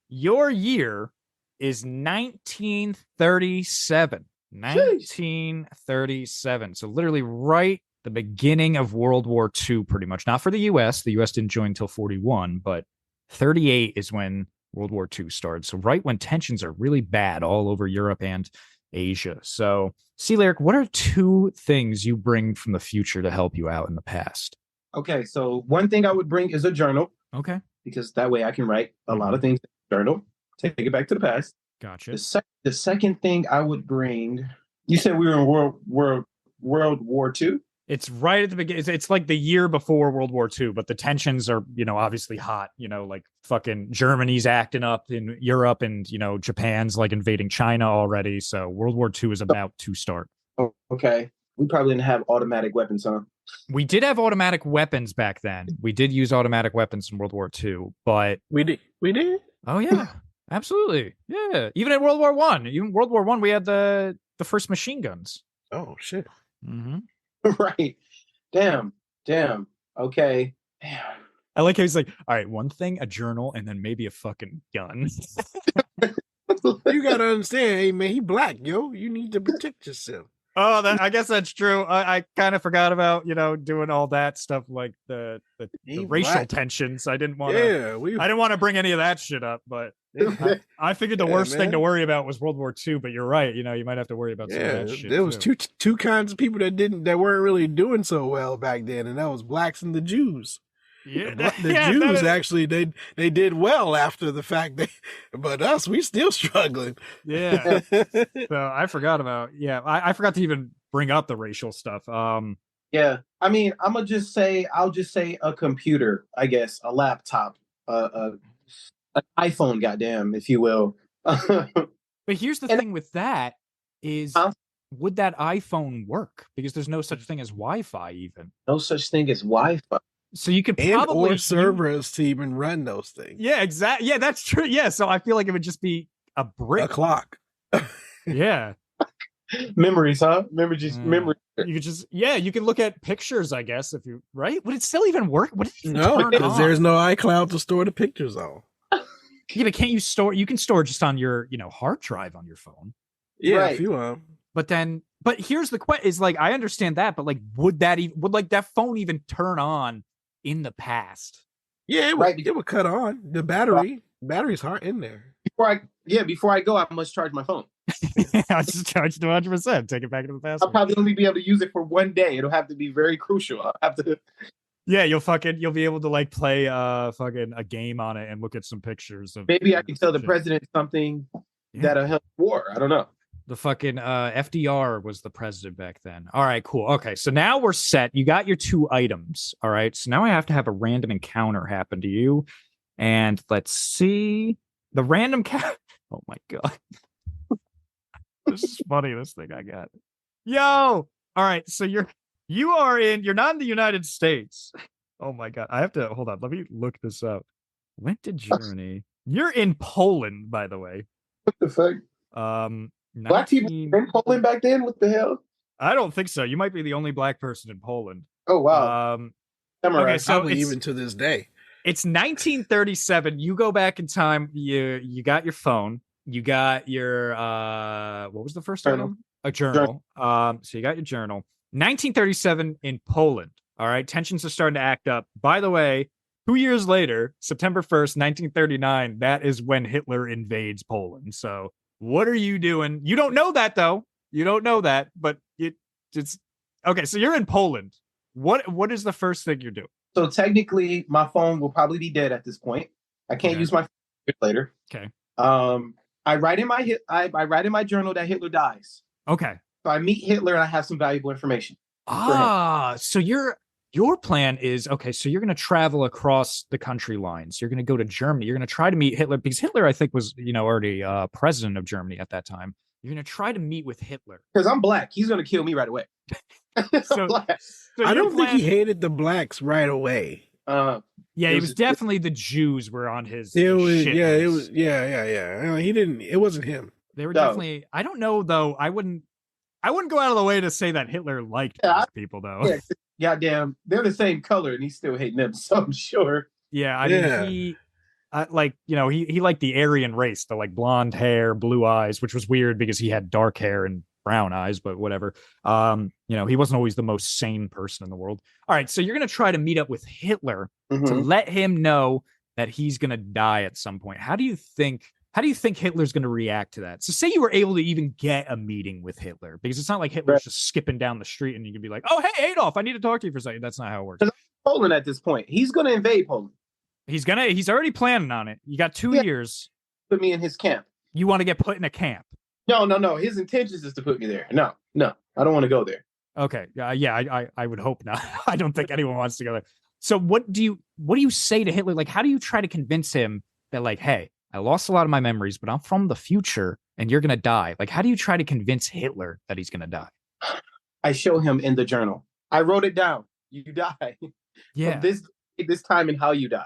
your year is 1937. 1937. So literally right the beginning of World War II, pretty much. Not for the US. The US didn't join until 41, but 38 is when World War II started. So right when tensions are really bad all over Europe and Asia. So, see, Lyrik, what are 2 things you bring from the future to help you out in the past? Okay, so one thing I would bring is a journal. Okay. Because that way I can write a lot of things in the journal, take it back to the past. Gotcha. The second thing I would bring, you said we were in World War II? It's right at the beginning. It's like the year before World War II, but the tensions are, obviously hot. Like fucking Germany's acting up in Europe, and Japan's like invading China already. So World War II is about to start. Oh, okay. We probably didn't have automatic weapons, huh? We did have automatic weapons back then. We did use automatic weapons in World War II, but we did. Oh yeah, absolutely. Yeah, even in World War I, even World War I, we had the first machine guns. Oh shit. Mm-hmm. Right. Damn. Okay. Damn. I like how he's like, all right, one thing, a journal, and then maybe a fucking gun. You gotta understand, hey man, he black, yo. You need to protect yourself. Oh, I guess that's true. I kind of forgot about doing all that stuff, like the racial tensions. I didn't want to. I didn't want to bring any of that shit up, but I figured the worst thing to worry about was World War II. But you're right. You might have to worry about some of that shit. There was two kinds of people that weren't really doing so well back then, and that was blacks and the Jews. Yeah, the Jews actually they did well after the fact. But us, we still struggling. Yeah. So I forgot about. Yeah, I forgot to even bring up the racial stuff. Yeah, I mean, I'll just say a computer, I guess, a laptop, an iPhone, goddamn, if you will. But here's the thing with that is, would that iPhone work? Because there's no such thing as Wi-Fi, even. No such thing as Wi-Fi. So you could probably or servers to even run those things. Yeah, exactly. Yeah, that's true. Yeah, so I feel like it would just be a brick. A clock. Yeah. Memories, huh? Memory. You could you can look at pictures, I guess, if you right. Would it still even work? No, because there's no iCloud to store the pictures on. Yeah, but can't you store? You can store just on your hard drive on your phone. Yeah, right. If you want. But here's the question: is like I understand that, but like, would that phone even turn on in the past? Yeah, it would cut on the battery's hard in there. Before I go, I must charge my phone. I just charged 100%. Take it back to the past. I'll probably only be able to use it for one day. It'll have to be very crucial. I'll have to. Yeah, you'll be able to like play fucking a game on it and look at some pictures of. Maybe I can tell the president something that'll help war. I don't know. The fucking FDR was the president back then. All right, cool. Okay, so now we're set. You got your 2 items. All right, so now I have to have a random encounter happen to you. And let's see. The random Oh my God. This is funny, this thing I got. Yo! All right, so you're not in the United States. Oh my God. I have to hold on. Let me look this up. Went to Germany. You're in Poland, by the way. What the fuck? Black people in Poland back then? What the hell? I don't think so. You might be the only black person in Poland. Oh wow. Okay, so probably even to this day. It's 1937. You go back in time. You got your phone. You got your what was the first item? A journal. So you got your journal. 1937 in Poland. All right. Tensions are starting to act up. By the way, 2 years later, September 1st, 1939, that is when Hitler invades Poland. So what are you doing? You don't know that, though. You don't know that, but it's okay. So you're in Poland. What is the first thing you're doing? So technically, my phone will probably be dead at this point. I can't use my phone later. Okay. I write in my journal that Hitler dies. Okay. So I meet Hitler and I have some valuable information. So your plan is okay. So you're going to travel across the country lines. You're going to go to Germany. You're going to try to meet Hitler because Hitler, I think, was already president of Germany at that time. You're going to try to meet with Hitler because I'm black. He's going to kill me right away. So I don't think he hated the blacks right away. Yeah, It it was was definitely the Jews were on his It was, shit yeah, it list. was, yeah. He didn't. It wasn't him. They were No. definitely. I don't know though. I wouldn't go out of the way to say that Hitler liked Yeah, these people though. yeah, goddamn, they're the same color, and he's still hating them. So I'm sure. Yeah, I Yeah. mean he. Like, you know, he liked the Aryan race, the like blonde hair, blue eyes, which was weird because he had dark hair and brown eyes, but whatever. You know, he wasn't always the most sane person in the world. All right, so you're gonna try to meet up with Hitler to Mhm. let him know that he's gonna die at some point. How do you think Hitler's gonna react to that? So say you were able to even get a meeting with Hitler, because it's not like Hitler's Right. just skipping down the street and you can be like, oh hey Adolf, I need to talk to you for a second. That's not how it works. Poland at this point. He's gonna invade Poland. He's already planning on it. You got 2 Yeah. years. Put me in his camp. You want to get put in a camp. No. His intentions is to put me there. No. I don't want to go there. Okay. I would hope not. I don't think anyone wants to go there. So what do you say to Hitler? Like, how do you try to convince him that, like, hey, I lost a lot of my memories, but I'm from the future and you're gonna die? Like, how do you try to convince Hitler that he's gonna die? I show him in the journal. I wrote it down. You die. Yeah. From this time and how you die.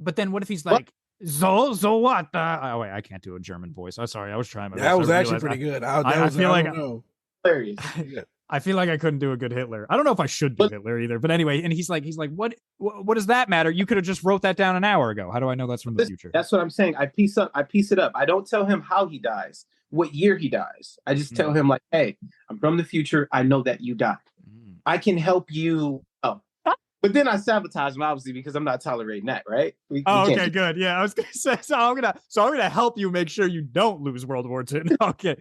But then what if he's What? like, so what? Oh wait, I can't do a German voice. I'm sorry, I was trying. That was actually pretty good. I feel like Hilarious. I feel like I couldn't do a good Hitler. I don't know if I should do But- Hitler either. But anyway, and he's like, what does that matter? You could have just wrote that down an hour ago. How do I know that's from the future? That's what I'm saying. I piece it up. I don't tell him how he dies, what year he dies. I just tell him like, hey, I'm from the future. I know that you die. Mm. I can help you. Oh, but then I sabotage him obviously because I'm not tolerating that, right? We Oh, can't okay, do- good. Yeah, I was gonna say. So I'm gonna help you make sure you don't lose World War II. Okay.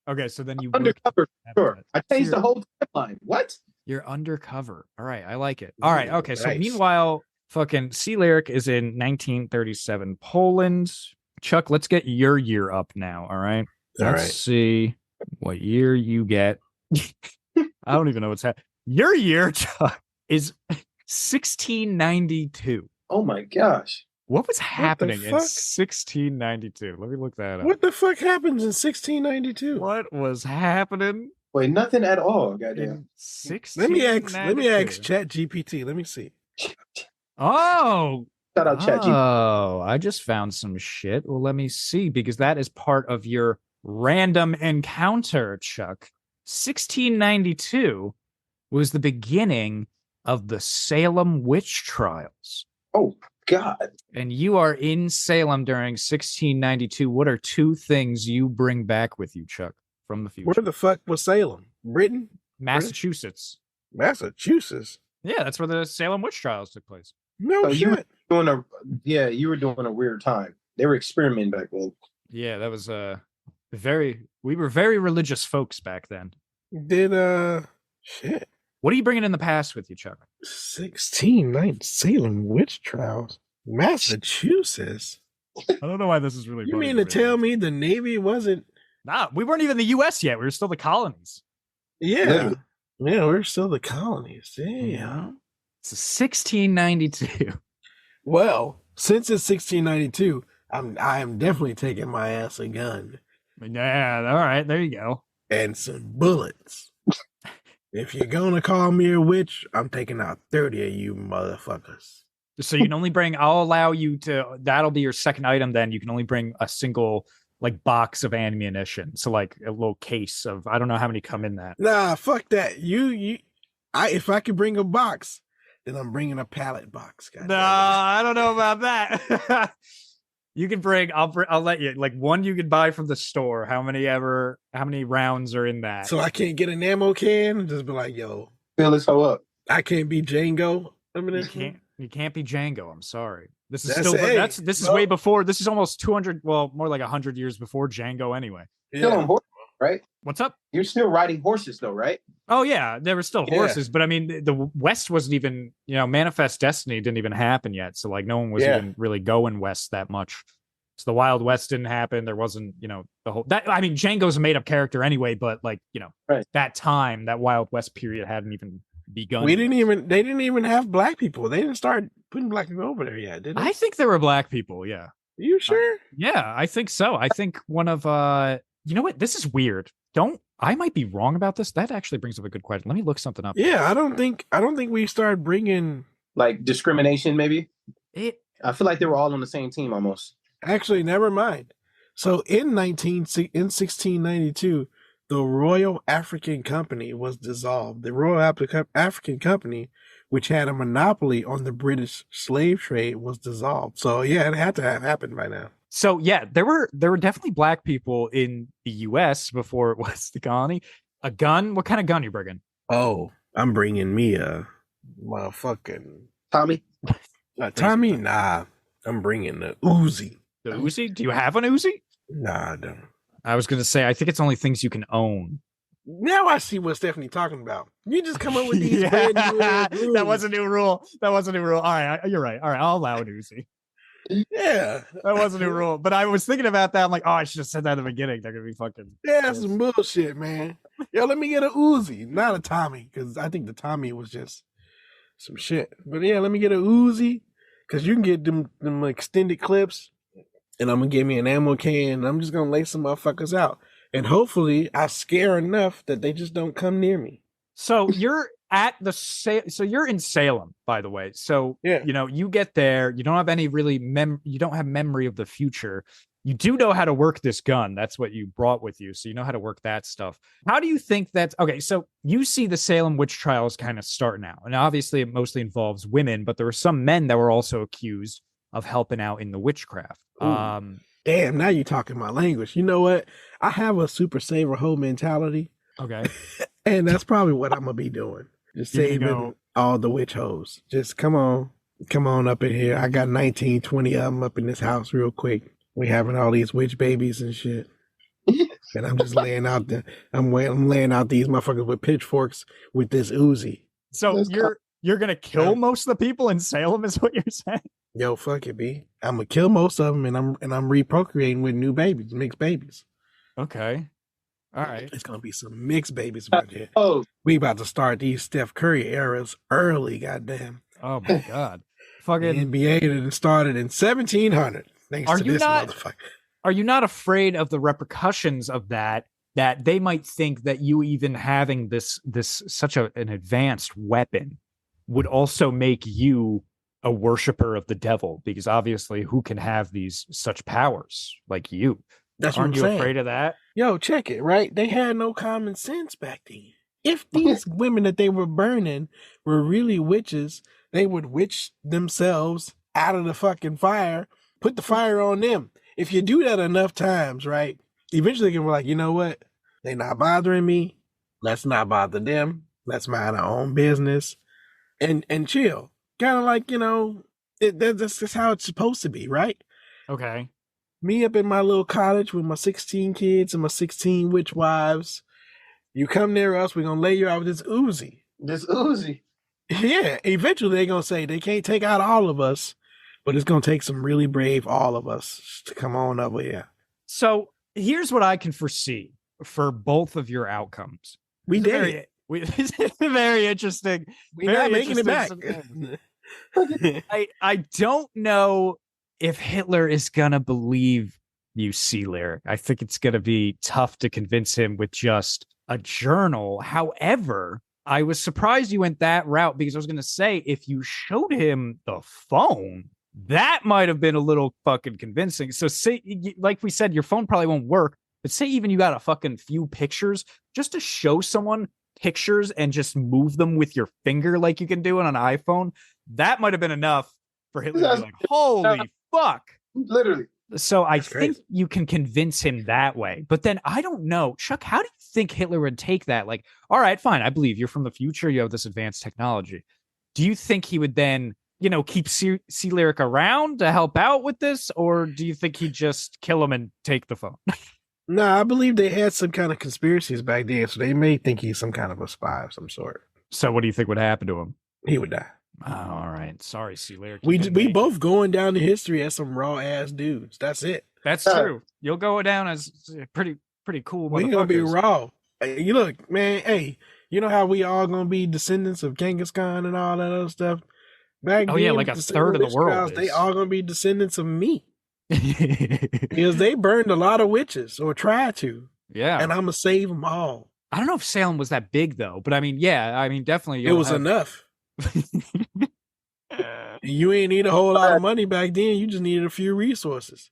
Okay. So then you work undercover. Sure. I changed So the whole timeline. What? You're undercover. All right, I like it. All right. Okay. So Nice. meanwhile, fucking C. Lyrik is in 1937 Poland. Chuck, let's get your year up now. All right. All Let's right. see what year you get. I don't even know what's happening. Your year, Chuck, is 1692. Oh my gosh. What was happening in fuck? 1692? Let me look that up. What the fuck happens in 1692? What was happening Wait, nothing at all. in Goddamn. 1692? Let me ask Chat GPT. Let me see. Oh, Shout out ChatGPT. oh, I just found some shit. Well, let me see, because that is part of your random encounter, Chuck. 1692 was the beginning of the Salem Witch Trials. Oh God. And you are in Salem during 1692. What are two things you bring back with you, Chuck, from the future? Where the fuck was Salem? Britain? Massachusetts. Massachusetts? Yeah, that's where the Salem Witch Trials took place. No So you were shit. you were doing a weird time. They were experimenting back then. Yeah, that was we were very religious folks back then. Did shit. What are you bringing in the past with you, Chuck? 1690 Salem Witch Trials. Massachusetts? I don't know why this is really. You mean to tell me the Navy wasn't? Nah, we weren't even the U.S. yet. We were still the colonies. Yeah. Literally. Yeah, we're still the colonies. Yeah. Yeah. It's 1692. Well, since it's 1692, I am definitely taking my ass a gun Yeah, all right, there you go. and some bullets. If you're gonna call me a witch, I'm taking out 30 of you motherfuckers. So you can only bring. I'll allow you to. That'll be your second item. Then you can only bring a single like box of ammunition. So like a little case of. I don't know how many come in that. Nah, fuck that. If I could bring a box, then I'm bringing a pallet box. No, I don't know about that. You can bring. I'll let you. Like one you could buy from the store. How many rounds are in that? So I can't get an ammo can and just be like, yo, Fill this hoe up. I can't be Django. You can't be Django. I'm sorry. This is That's still. it. This is No. way before. This is almost 200. Well, more like 100 years before Django. Anyway, Still on Yeah. horse, right? what's up? You're still riding horses though, right? Oh yeah, there were still Yeah. horses, but I mean, the West wasn't even. Manifest Destiny didn't even happen yet. So like, no one was Yeah. even really going west that much. So the Wild West didn't happen. There wasn't, the whole that. I mean, Django's a made up character anyway, but like, Right. that time, that Wild West period hadn't even begun. They yet. didn't even have black people. They didn't start putting black people over there yet, did they? I think there were black people. Yeah. You sure? Yeah, I think so. I think one of you know what? This is weird. I might be wrong about this. That actually brings up a good question. Let me look something up. Yeah, I don't think we started bringing like discrimination, maybe. It I feel like they were all on the same team almost. Actually, never mind. So in 1692, the Royal African Company was dissolved. The Royal African Company, which had a monopoly on the British slave trade, was dissolved. So yeah, it had to have happened by now. So yeah, there were definitely black people in the U.S. before it was the colony. A gun? What kind of gun you bringing? Oh, I'm bringing me a motherfucking Tommy? Tommy. Nah, I'm bringing the Uzi. The Uzi? Do you have an Uzi? Nah, I don't. I was gonna say I think it's only things you can own. Now I see what Stephanie talking about. You just come up with these Yeah. brand new rules. That was a new rule. That was a new rule. All right, you're right. All right, I'll allow an Uzi. Yeah, That was a new rule. But I was thinking about that. I'm like, oh, I should have said that at the beginning. They're gonna be fucking. yeah, that's some bullshit, man. Yo, let me get a Uzi, not a Tommy, because I think the Tommy was just some shit. But yeah, let me get a Uzi, because you can get them extended clips, and I'm gonna give me an ammo can, and I'm just gonna lay some motherfuckers out, and hopefully I scare enough that they just don't come near me. So you're at the so you're in Salem, by the way. So Yeah. you know, you get there, you don't have any really you don't have memory of the future. You do know how to work this gun. That's what you brought with you. So you know how to work that stuff. How do you think that's okay? So you see the Salem witch trials kind of start now. And obviously it mostly involves women, but there were some men that were also accused of helping out in the witchcraft. Ooh. Damn, now you're talking my language. You know what? I have a super saver hoe mentality. Okay. And that's probably what I'm gonna be doing. Just saving all the witch hoes. Just come on up in here. I got 19, 20 of them up in this house real quick. We having all these witch babies and shit. And I'm just laying out I'm laying out these motherfuckers with pitchforks with this Uzi. So you're gonna kill most of the people in Salem, is what you're saying? Yo, fuck it, B. I'm gonna kill most of them, and I'm reprocreating with new babies, mixed babies. Okay. All right. It's gonna be some mixed babies about here. Oh, We about to start these Steph Curry eras early, goddamn. Oh my god. The Fucking NBA that started in 1700. Thanks Are to you this not- motherfucker. Are you not afraid of the repercussions of that they might think that you even having this such an advanced weapon would also make you a worshiper of the devil? Because obviously who can have these such powers like you? That's Aren't what I'm you saying. afraid of that? Yo, check it, right? They had no common sense back then. If these women that they were burning were really witches, they would witch themselves out of the fucking fire, put the fire on them. If you do that enough times, right? Eventually they can be like, you know what? They not bothering me. Let's not bother them. Let's mind our own business and chill. Kind of like, you know, that's just how it's supposed to be, right? Okay. Me up in my little cottage with my 16 kids and my 16 witch wives. You come near us, we're going to lay you out with this Uzi. this Uzi. Yeah, eventually they're going to say they can't take out all of us, but it's going to take some really brave all of us to come on over here. So here's what I can foresee for both of your outcomes. We did Very, it. this is very interesting. We're very not making it back. interesting. I don't know if Hitler is gonna believe you, see Lyrik. I think it's gonna be tough to convince him with just a journal. However, I was surprised you went that route, because I was gonna say if you showed him the phone, that might have been a little fucking convincing. So say, like we said, your phone probably won't work, but say even you got a fucking few pictures, just to show someone pictures and just move them with your finger like you can do on an iPhone, that might have been enough for Hitler to be like, holy fuck. Literally. So I That's think crazy. you can convince him that way. But then I don't know. Chuck, how do you think Hitler would take that? Like, all right, fine. I believe you're from the future. You have this advanced technology. Do you think he would then, you know, keep C Lyrik around to help out with this? Or do you think he'd just kill him and take the phone? No, I believe they had some kind of conspiracies back then, so they may think he's some kind of a spy of some sort. So what do you think would happen to him? He would die. Oh, all right. Sorry, C Lyrik. We both going down to history as some raw ass dudes. That's it. That's true. You'll go down as pretty cool. We gonna be motherfuckers. raw. Hey, you look, man. Hey, you know how we all gonna be descendants of Genghis Khan and all that other stuff. Back Oh, yeah, then, like a the third of the witch world trials, is. They all gonna be descendants of me because they burned a lot of witches or tried to, Yeah. and I'm gonna save them all. I don't know if Salem was that big though, but I mean, yeah, I mean, definitely. It was enough. You ain't need a whole lot of money back then. You just needed a few resources.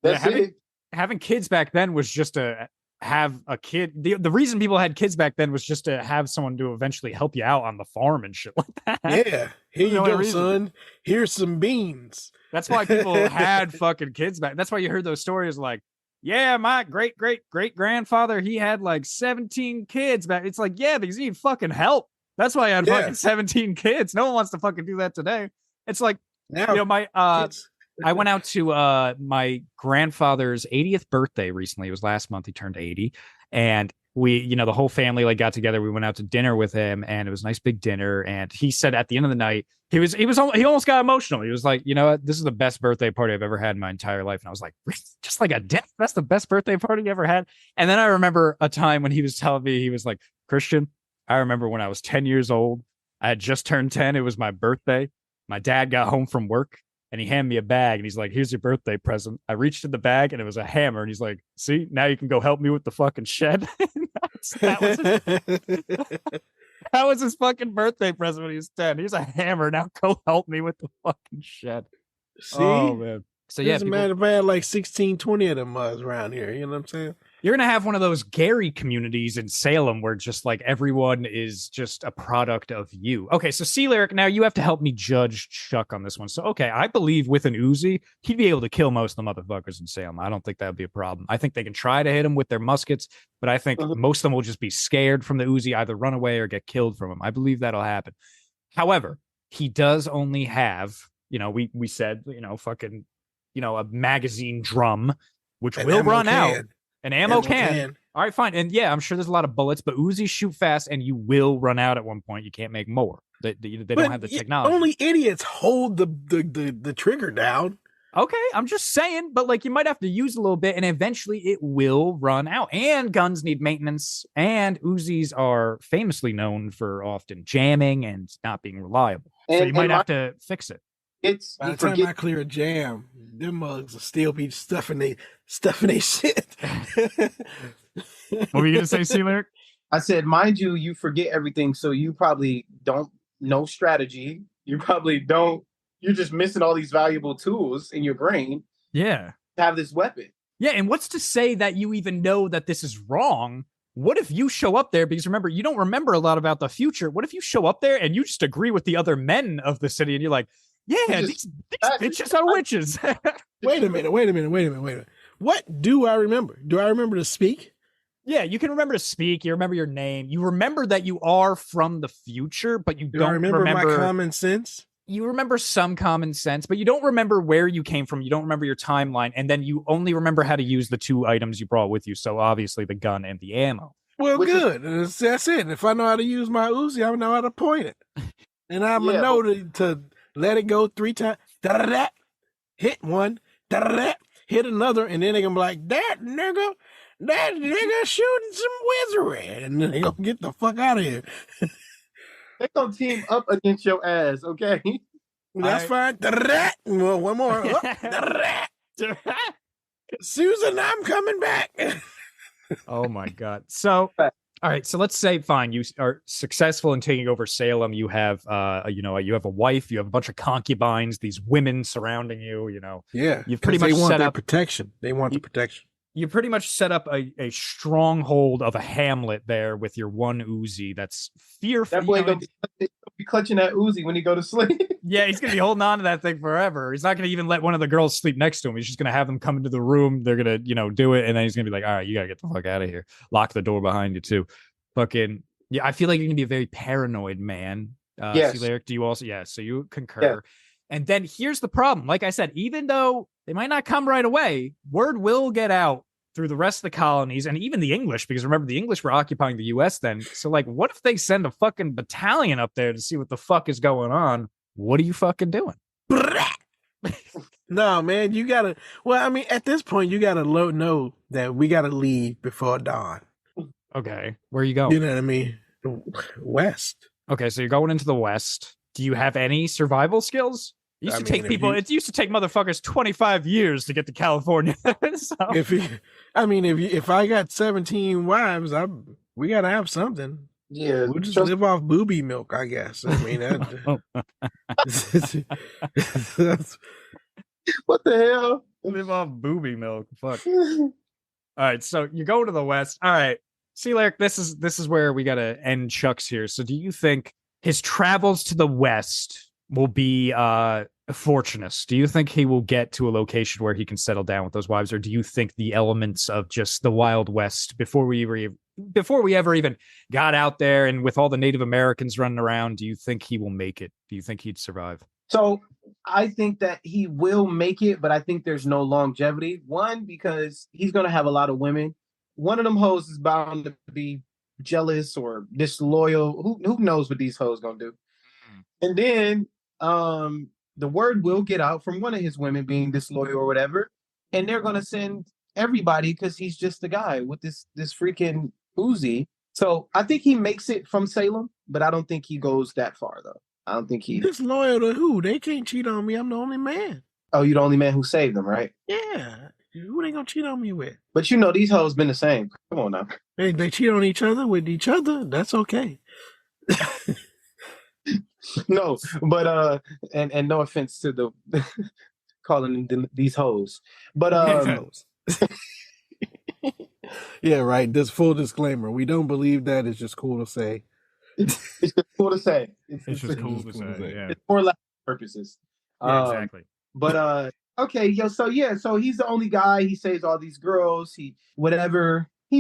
That's it. Having kids back then was just to have a kid. The reason people had kids back then was just to have someone to eventually help you out on the farm and shit like that. Yeah. Here you go, son. Here's some beans. That's why people had fucking kids back. That's why you heard those stories like, yeah, my great grandfather, he had like 17 kids back. It's like, yeah, because he need fucking help. That's why I had fucking 17 kids. No one wants to fucking do that today. It's like, now, you know, my I went out to my grandfather's 80th birthday recently. It was last month. He turned 80. And we, you know, the whole family like got together. We went out to dinner with him, and it was a nice big dinner. And he said at the end of the night, he almost got emotional. He was like, you know what? This is the best birthday party I've ever had in my entire life. And I was like, just like a dinner? That's the best birthday party you ever had? And then I remember a time when he was telling me, he was like, Christian, I remember when I was 10 years old. I had just turned 10. It was my birthday. My dad got home from work and he handed me a bag and he's like, here's your birthday present. I reached in the bag and it was a hammer. And he's like, see, now you can go help me with the fucking shed. that was his fucking birthday present when he was 10. Here's a hammer. Now go help me with the fucking shed. See? Oh, man. So yeah, doesn't matter if I had like 16, 20 of them around here. You know what I'm saying? You're going to have one of those Gary communities in Salem where just like everyone is just a product of you. Okay, so Lyrik, now you have to help me judge Chuck on this one. So, okay, I believe with an Uzi, he'd be able to kill most of the motherfuckers in Salem. I don't think that would be a problem. I think they can try to hit him with their muskets, but I think most of them will just be scared from the Uzi, either run away or get killed from him. I believe that'll happen. However, he does only have, you know, we said, you know, fucking, you know, a magazine drum, which will run out. An ammo can. All right, fine. And yeah, I'm sure there's a lot of bullets, but Uzis shoot fast and you will run out at one point. You can't make more. They don't have the technology. Only idiots hold the trigger down. Okay, I'm just saying, but like you might have to use a little bit and eventually it will run out. And guns need maintenance. And Uzis are famously known for often jamming and not being reliable. So you might have to fix it. It's by the time I clear a jam, them mugs will still be stuffing they shit. What were you gonna say, Lyrik? I said, mind you, you forget everything, so you probably don't know strategy. You probably don't. You're just missing all these valuable tools in your brain. Yeah, to have this weapon. Yeah, and what's to say that you even know that this is wrong? What if you show up there? Because remember, you don't remember a lot about the future. What if you show up there and you just agree with the other men of the city, and you're like, yeah, these bitches are witches. Wait a minute. What do I remember? Do I remember to speak? Yeah, you can remember to speak. You remember your name. You remember that you are from the future, but you don't remember my common sense. You remember some common sense, but you don't remember where you came from. You don't remember your timeline. And then you only remember how to use the two items you brought with you. So obviously the gun and the ammo. Well, good. That's it. If I know how to use my Uzi, I know how to point it. And I'm going to know to let it go 3 times. Da-da-da. Hit one. Da-da-da. Hit another. And then they're going to be like, that nigga shooting some wizardry. And then they're going to get the fuck out of here. They're going to team up against your ass, okay? That's fine. Da-da-da. Well, one more. Susan, I'm coming back. Oh, my God. So... All right, so let's say, fine, you are successful in taking over Salem. You have, you have a wife, you have a bunch of concubines, these women surrounding you. You know, yeah, you've pretty much set up protection. They want the protection. You pretty much set up a stronghold of a hamlet there with your one Uzi. That's fearful. That boy gonna be clutching that Uzi when he go to sleep. Yeah, he's gonna be holding on to that thing forever. He's not gonna even let one of the girls sleep next to him. He's just gonna have them come into the room. They're gonna, do it, and then he's gonna be like, "All right, you gotta get the fuck out of here. Lock the door behind you too." Fucking yeah, I feel like you're gonna be a very paranoid man. Yes. Lyrik, do you also? Yeah, so you concur. Yeah. And then here's the problem. Like I said, even though they might not come right away, word will get out through the rest of the colonies and even the English, because remember, the English were occupying the U.S. then. So, like, what if they send a fucking battalion up there to see what the fuck is going on? What are you fucking doing? No, man, you gotta. Well, I mean, at this point, you gotta know that we gotta leave before dawn. Okay, where are you going? You know what I mean? West. Okay, so you're going into the West. Do you have any survival skills? It used to take motherfuckers 25 years to get to California. So. If I got 17 wives, we gotta have something. Yeah, We'll just live off booby milk, I guess. I mean, that's what the hell? Live off booby milk. Fuck. All right, so you go to the West. All right, see, Lyrik, this is where we gotta end Chuck's here. So, do you think his travels to the West will be fortunate? Do you think he will get to a location where he can settle down with those wives, or do you think the elements of just the Wild West before we ever even got out there and with all the Native Americans running around, do you think he will make it? Do you think he'd survive? So I think that he will make it, but I think there's no longevity. One, because he's gonna have a lot of women. One of them hoes is bound to be jealous or disloyal. Who knows what these hoes gonna do? And then the word will get out from one of his women being disloyal or whatever, and they're gonna send everybody because he's just the guy with this freaking Uzi. So I think he makes it from Salem, but I don't think he goes that far though. I don't think he disloyal to who? They can't cheat on me. I'm the only man. Oh, you're the only man who saved them, right? Yeah. Who they gonna cheat on me with? But you know these hoes been the same. Come on now. They cheat on each other with each other. That's okay. No, but and no offense to the calling them these hoes, but yeah, right. This full disclaimer: we don't believe that. It's just cool to say. It's just cool to say. It's just cool to say. Yeah. It's for lack purposes. Yeah, exactly. But okay, so he's the only guy. He saves all these girls. He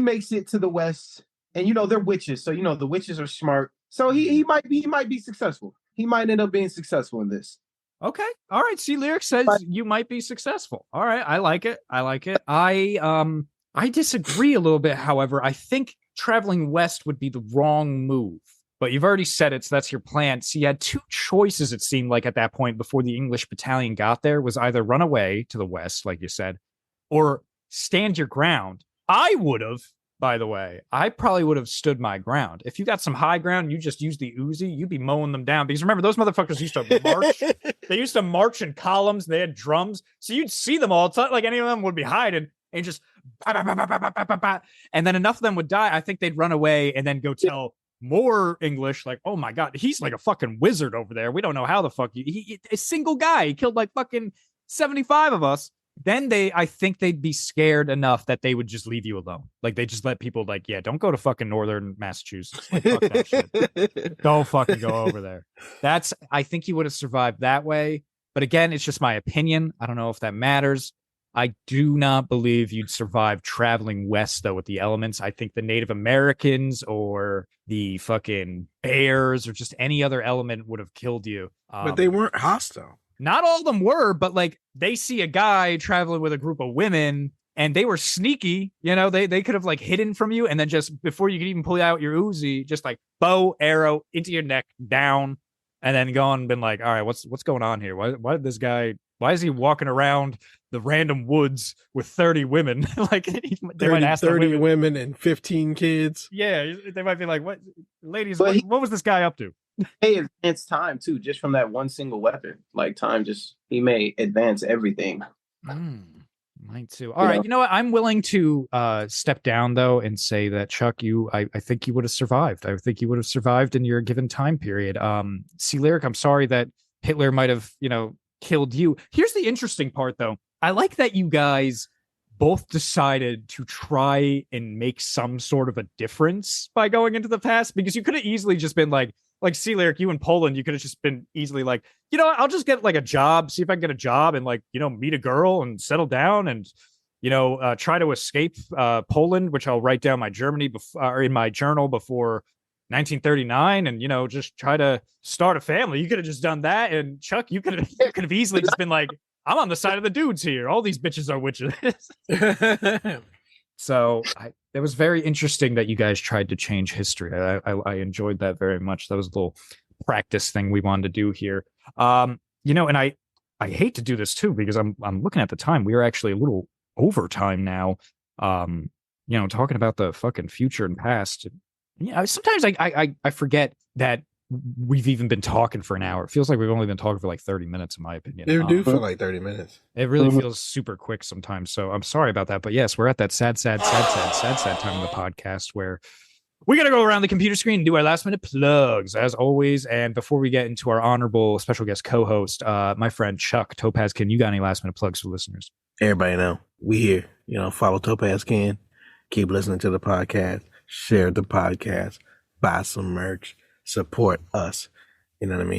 makes it to the West, and you know they're witches, so you know the witches are smart. So he might be successful. He might end up being successful in this. Okay. All right. See, Lyrik says you might be successful. All right. I like it. I disagree a little bit. However, I think traveling west would be the wrong move. But you've already said it, so that's your plan. So you had two choices, it seemed like, at that point before the English battalion got there, was either run away to the west, like you said, or stand your ground. I would have, by the way, I probably would have stood my ground. If you got some high ground and you just use the Uzi, you'd be mowing them down. Because remember, those motherfuckers used to march. They used to march in columns. They had drums. So you'd see them all the time. Like any of them would be hiding and just and then enough of them would die. I think they'd run away and then go tell more English, like, oh my God, he's like a fucking wizard over there. We don't know how the fuck he a single guy. He killed like fucking 75 of us. Then I think they'd be scared enough that they would just leave you alone. Like they just let people like, yeah, don't go to fucking northern Massachusetts. Like, fuck that shit. Don't fucking go over there. I think he would have survived that way. But again, it's just my opinion. I don't know if that matters. I do not believe you'd survive traveling west, though, with the elements. I think the Native Americans or the fucking bears or just any other element would have killed you. But they weren't hostile. Not all of them were, but like they see a guy traveling with a group of women and they were sneaky. You know, they could have like hidden from you. And then just before you could even pull out your Uzi, just like bow, arrow into your neck, down, and then gone and been like, all right, what's going on here? Why did this guy... Why is he walking around the random woods with 30 women? Like they might ask 30 women and 15 kids. Yeah, they might be like, "What, ladies? What was this guy up to?" Hey, advance time too, just from that one single weapon. Like time, he may advance everything. Mine too. All right, you know what? I'm willing to step down though and say that Chuck, I think you would have survived. I think you would have survived in your given time period. See, Lyrik, I'm sorry that Hitler might have, killed you. Here's the interesting part though. I like that you guys both decided to try and make some sort of a difference by going into the past, because you could have easily just been like see, Lyrik, you in Poland, you could have just been easily like, I'll just get like a job, see if I can get a job and like, meet a girl and settle down and, try to escape Poland, which I'll write down my Germany in my journal before 1939, and just try to start a family. You could have just done that, and Chuck, you could have easily just been like, I'm on the side of the dudes here. All these bitches are witches. So it was very interesting that you guys tried to change history. I enjoyed that very much. That was a little practice thing we wanted to do here. And I hate to do this too, because I'm looking at the time. We are actually a little over time now. Talking about the fucking future and past. Yeah, sometimes I forget that we've even been talking for an hour. It feels like we've only been talking for like 30 minutes, in my opinion. It do feel like 30 minutes. It really feels super quick sometimes. So I'm sorry about that. But yes, we're at that sad time of the podcast where, We got to go around the computer screen and do our last minute plugs, as always. And before we get into our honorable special guest co-host, my friend Chuck Topazkin, you got any last minute plugs for listeners? Everybody know we here. Follow Topazkin. Keep listening to the podcast. Share the podcast. Buy some merch. Support us. You know what I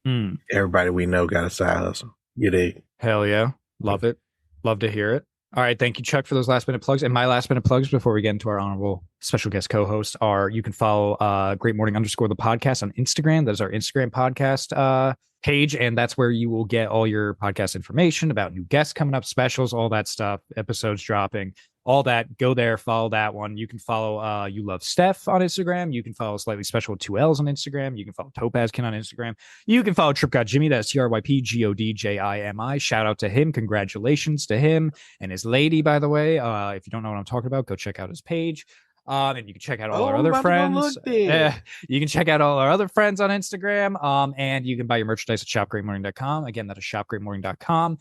mean? Everybody we know got a side hustle. You dig? Hell yeah. Love it. Love to hear it. All right. Thank you, Chuck, for those last minute plugs. And my last minute plugs before we get into our honorable special guest co-host are you can follow Great Morning _ the podcast on Instagram. That is our Instagram podcast page. And that's where you will get all your podcast information about new guests coming up, specials, all that stuff, episodes dropping, all that. Go there, follow that one. You can follow You Love Steph on Instagram. You can follow Slightly Special with 2 L's on Instagram. You can follow Topazkin on Instagram. You can follow Trip God Jimmy. That's TRYPGODJIMI. Shout out to him. Congratulations to him and his lady, by the way. If you don't know what I'm talking about, go check out his page. And you can check out all our other friends. You can check out all our other friends on Instagram. And you can buy your merchandise at shopgreatmorning.com. Again, that is shopgreatmorning.com.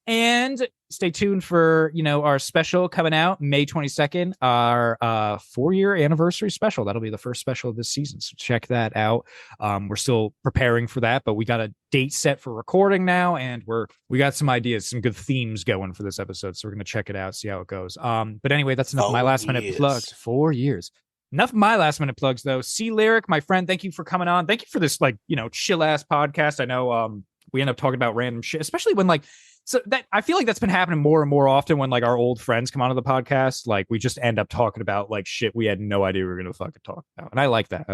And stay tuned for, our special coming out May 22nd, our 4-year anniversary special. That'll be the first special of this season. So check that out. We're still preparing for that, but we got a date set for recording now, and we got some ideas, some good themes going for this episode. So we're going to check it out, see how it goes. But anyway, that's enough of my last minute plugs. 4 years. Enough of my last minute plugs though. Lyrik, my friend, thank you for coming on. Thank you for this chill ass podcast. I know we end up talking about random shit, especially when so that I feel like that's been happening more and more often when our old friends come onto the podcast. We just end up talking about shit we had no idea we were gonna fucking talk about, and I like that.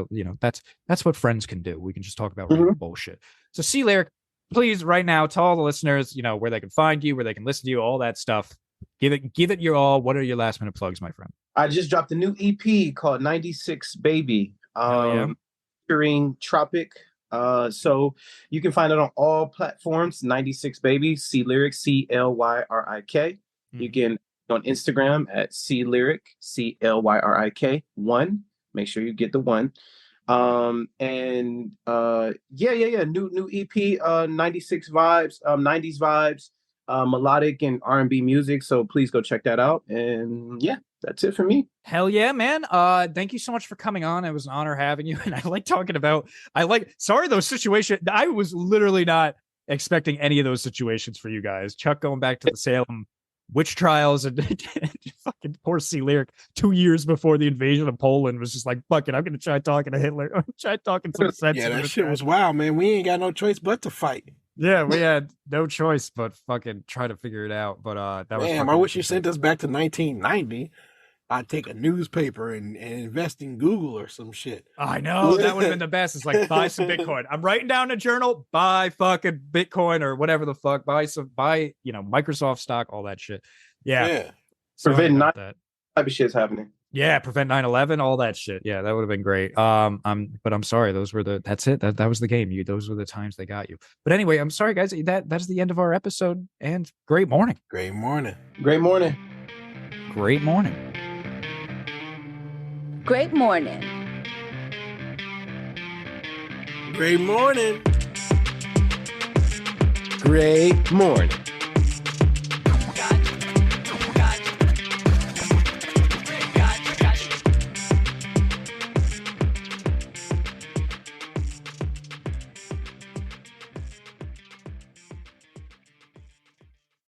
That's what friends can do. We can just talk about random bullshit. So, Lyrik, please right now tell all the listeners, where they can find you, where they can listen to you, all that stuff. Give it your all. What are your last minute plugs, my friend? I just dropped a new EP called 96 Baby, featuring Tropic. So you can find it on all platforms. 96 Baby, Lyrik, CLYRIK. You can on Instagram at Lyrik, CLYRIK 1. Make sure you get the 1. New EP, 96 vibes, 90s vibes, melodic and R&B music. So please go check that out. And yeah, that's it for me. Hell yeah, man. Thank you so much for coming on. It was an honor having you. And I like talking about, sorry, those situations. I was literally not expecting any of those situations for you guys. Chuck going back to the Salem Witch Trials and fucking poor Lyrik 2 years before the invasion of Poland was just fuck it, I'm going to try talking to Hitler. I'm going to try talking some sense. Yeah, that shit was wild, man. We ain't got no choice but to fight. Yeah, we had no choice but fucking try to figure it out. But that was. Damn, I wish you sent us back to 1990. I'd take a newspaper and invest in Google or some shit. I know, that would have been the best. It's buy some Bitcoin. I'm writing down a journal, buy fucking Bitcoin or whatever the fuck. Buy Microsoft stock, all that shit. Yeah. Prevent that type of shit's happening. Yeah, prevent 9/11, all that shit. Yeah, that would have been great. But I'm sorry, that's it. That was the game. Those were the times they got you. But anyway, I'm sorry guys. That's the end of our episode. And great morning. Great morning. Great morning. Great morning. Great morning. Great morning. Great morning.